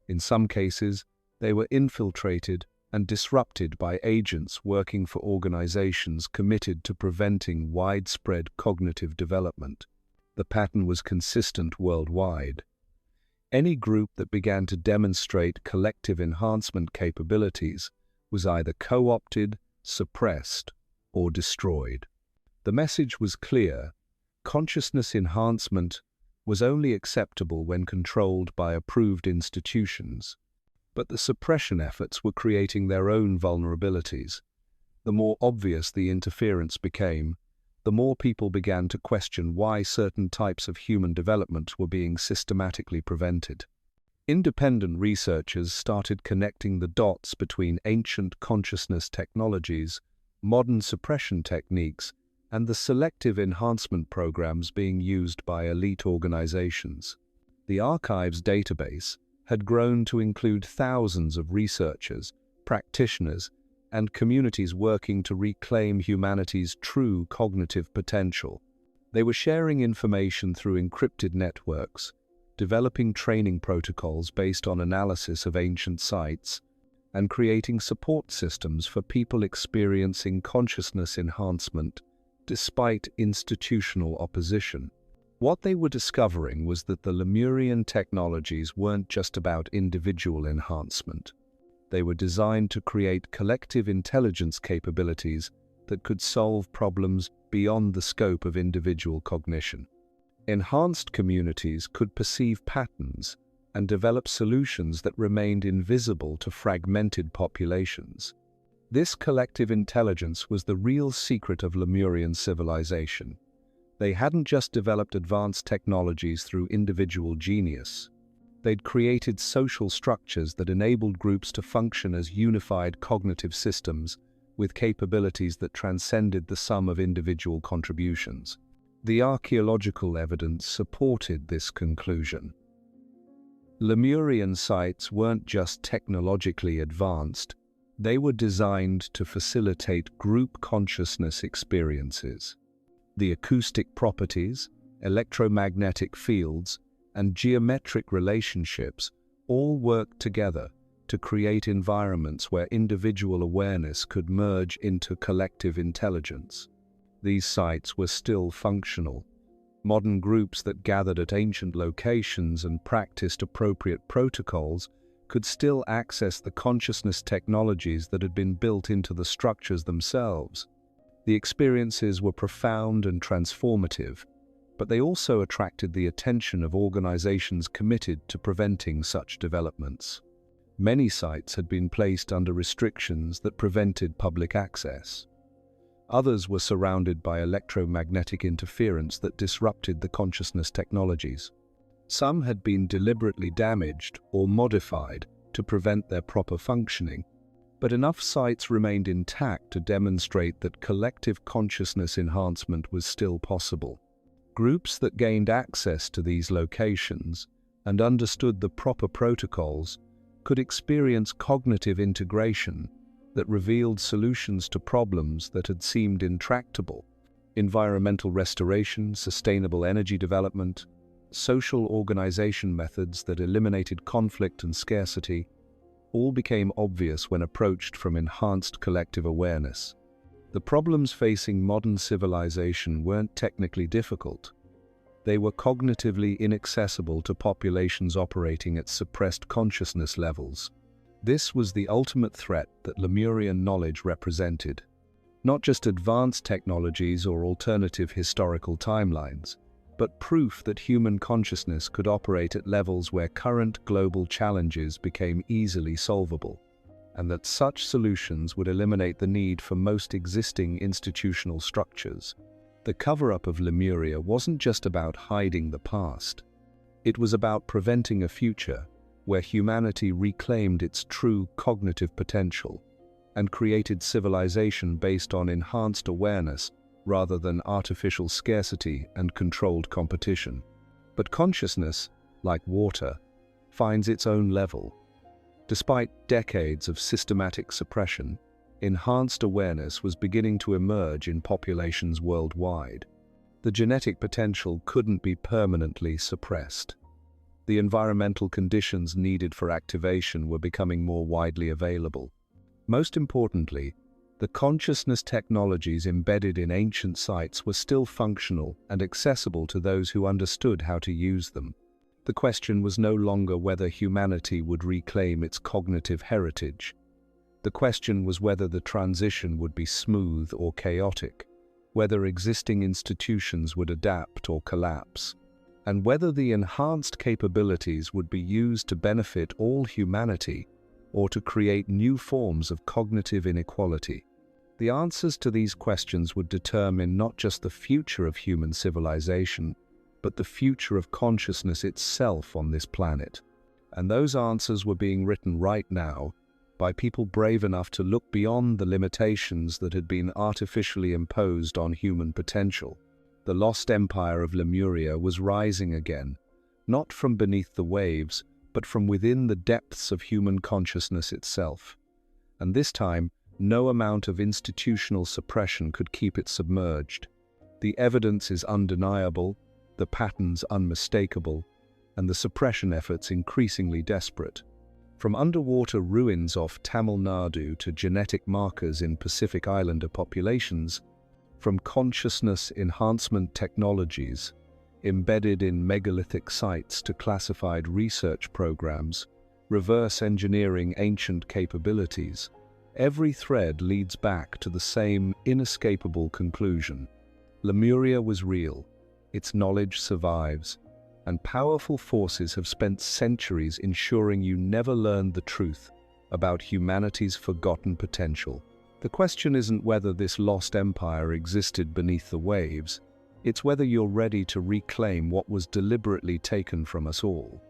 In some cases, they were infiltrated and disrupted by agents working for organizations committed to preventing widespread cognitive development. The pattern was consistent worldwide. Any group that began to demonstrate collective enhancement capabilities was either co-opted, suppressed, or destroyed. The message was clear: consciousness enhancement was only acceptable when controlled by approved institutions. But the suppression efforts were creating their own vulnerabilities. The more obvious the interference became, the more people began to question why certain types of human development were being systematically prevented. Independent researchers started connecting the dots between ancient consciousness technologies, modern suppression techniques, and the selective enhancement programs being used by elite organizations. The archive's database had grown to include thousands of researchers, practitioners, and communities working to reclaim humanity's true cognitive potential. They were sharing information through encrypted networks, developing training protocols based on analysis of ancient sites, and creating support systems for people experiencing consciousness enhancement despite institutional opposition. What they were discovering was that the Lemurian technologies weren't just about individual enhancement. They were designed to create collective intelligence capabilities that could solve problems beyond the scope of individual cognition. Enhanced communities could perceive patterns and develop solutions that remained invisible to fragmented populations. This collective intelligence was the real secret of Lemurian civilization. They hadn't just developed advanced technologies through individual genius. They'd created social structures that enabled groups to function as unified cognitive systems with capabilities that transcended the sum of individual contributions. The archaeological evidence supported this conclusion. Lemurian sites weren't just technologically advanced, they were designed to facilitate group consciousness experiences. The acoustic properties, electromagnetic fields, and geometric relationships all worked together to create environments where individual awareness could merge into collective intelligence. These sites were still functional. Modern groups that gathered at ancient locations and practiced appropriate protocols could still access the consciousness technologies that had been built into the structures themselves. The experiences were profound and transformative, but they also attracted the attention of organizations committed to preventing such developments. Many sites had been placed under restrictions that prevented public access. Others were surrounded by electromagnetic interference that disrupted the consciousness technologies. Some had been deliberately damaged or modified to prevent their proper functioning, but enough sites remained intact to demonstrate that collective consciousness enhancement was still possible. Groups that gained access to these locations and understood the proper protocols could experience cognitive integration that revealed solutions to problems that had seemed intractable. Environmental restoration, sustainable energy development, social organization methods that eliminated conflict and scarcity all became obvious when approached from enhanced collective awareness. The problems facing modern civilization weren't technically difficult. They were cognitively inaccessible to populations operating at suppressed consciousness levels. This was the ultimate threat that Lemurian knowledge represented. Not just advanced technologies or alternative historical timelines, but proof that human consciousness could operate at levels where current global challenges became easily solvable, and that such solutions would eliminate the need for most existing institutional structures. The cover-up of Lemuria wasn't just about hiding the past. It was about preventing a future where humanity reclaimed its true cognitive potential and created civilization based on enhanced awareness rather than artificial scarcity and controlled competition. But consciousness, like water, finds its own level. Despite decades of systematic suppression, enhanced awareness was beginning to emerge in populations worldwide. The genetic potential couldn't be permanently suppressed. The environmental conditions needed for activation were becoming more widely available. Most importantly, the consciousness technologies embedded in ancient sites were still functional and accessible to those who understood how to use them. The question was no longer whether humanity would reclaim its cognitive heritage. The question was whether the transition would be smooth or chaotic, whether existing institutions would adapt or collapse, and whether the enhanced capabilities would be used to benefit all humanity or to create new forms of cognitive inequality. The answers to these questions would determine not just the future of human civilization, but the future of consciousness itself on this planet. And those answers were being written right now by people brave enough to look beyond the limitations that had been artificially imposed on human potential. The lost empire of Lemuria was rising again, not from beneath the waves, but from within the depths of human consciousness itself. And this time, no amount of institutional suppression could keep it submerged. The evidence is undeniable, the patterns unmistakable, and the suppression efforts increasingly desperate. From underwater ruins off Tamil Nadu to genetic markers in Pacific Islander populations, from consciousness enhancement technologies embedded in megalithic sites to classified research programs, reverse engineering ancient capabilities, every thread leads back to the same inescapable conclusion. Lemuria was real, its knowledge survives, and powerful forces have spent centuries ensuring you never learned the truth about humanity's forgotten potential. The question isn't whether this lost empire existed beneath the waves, it's whether you're ready to reclaim what was deliberately taken from us all.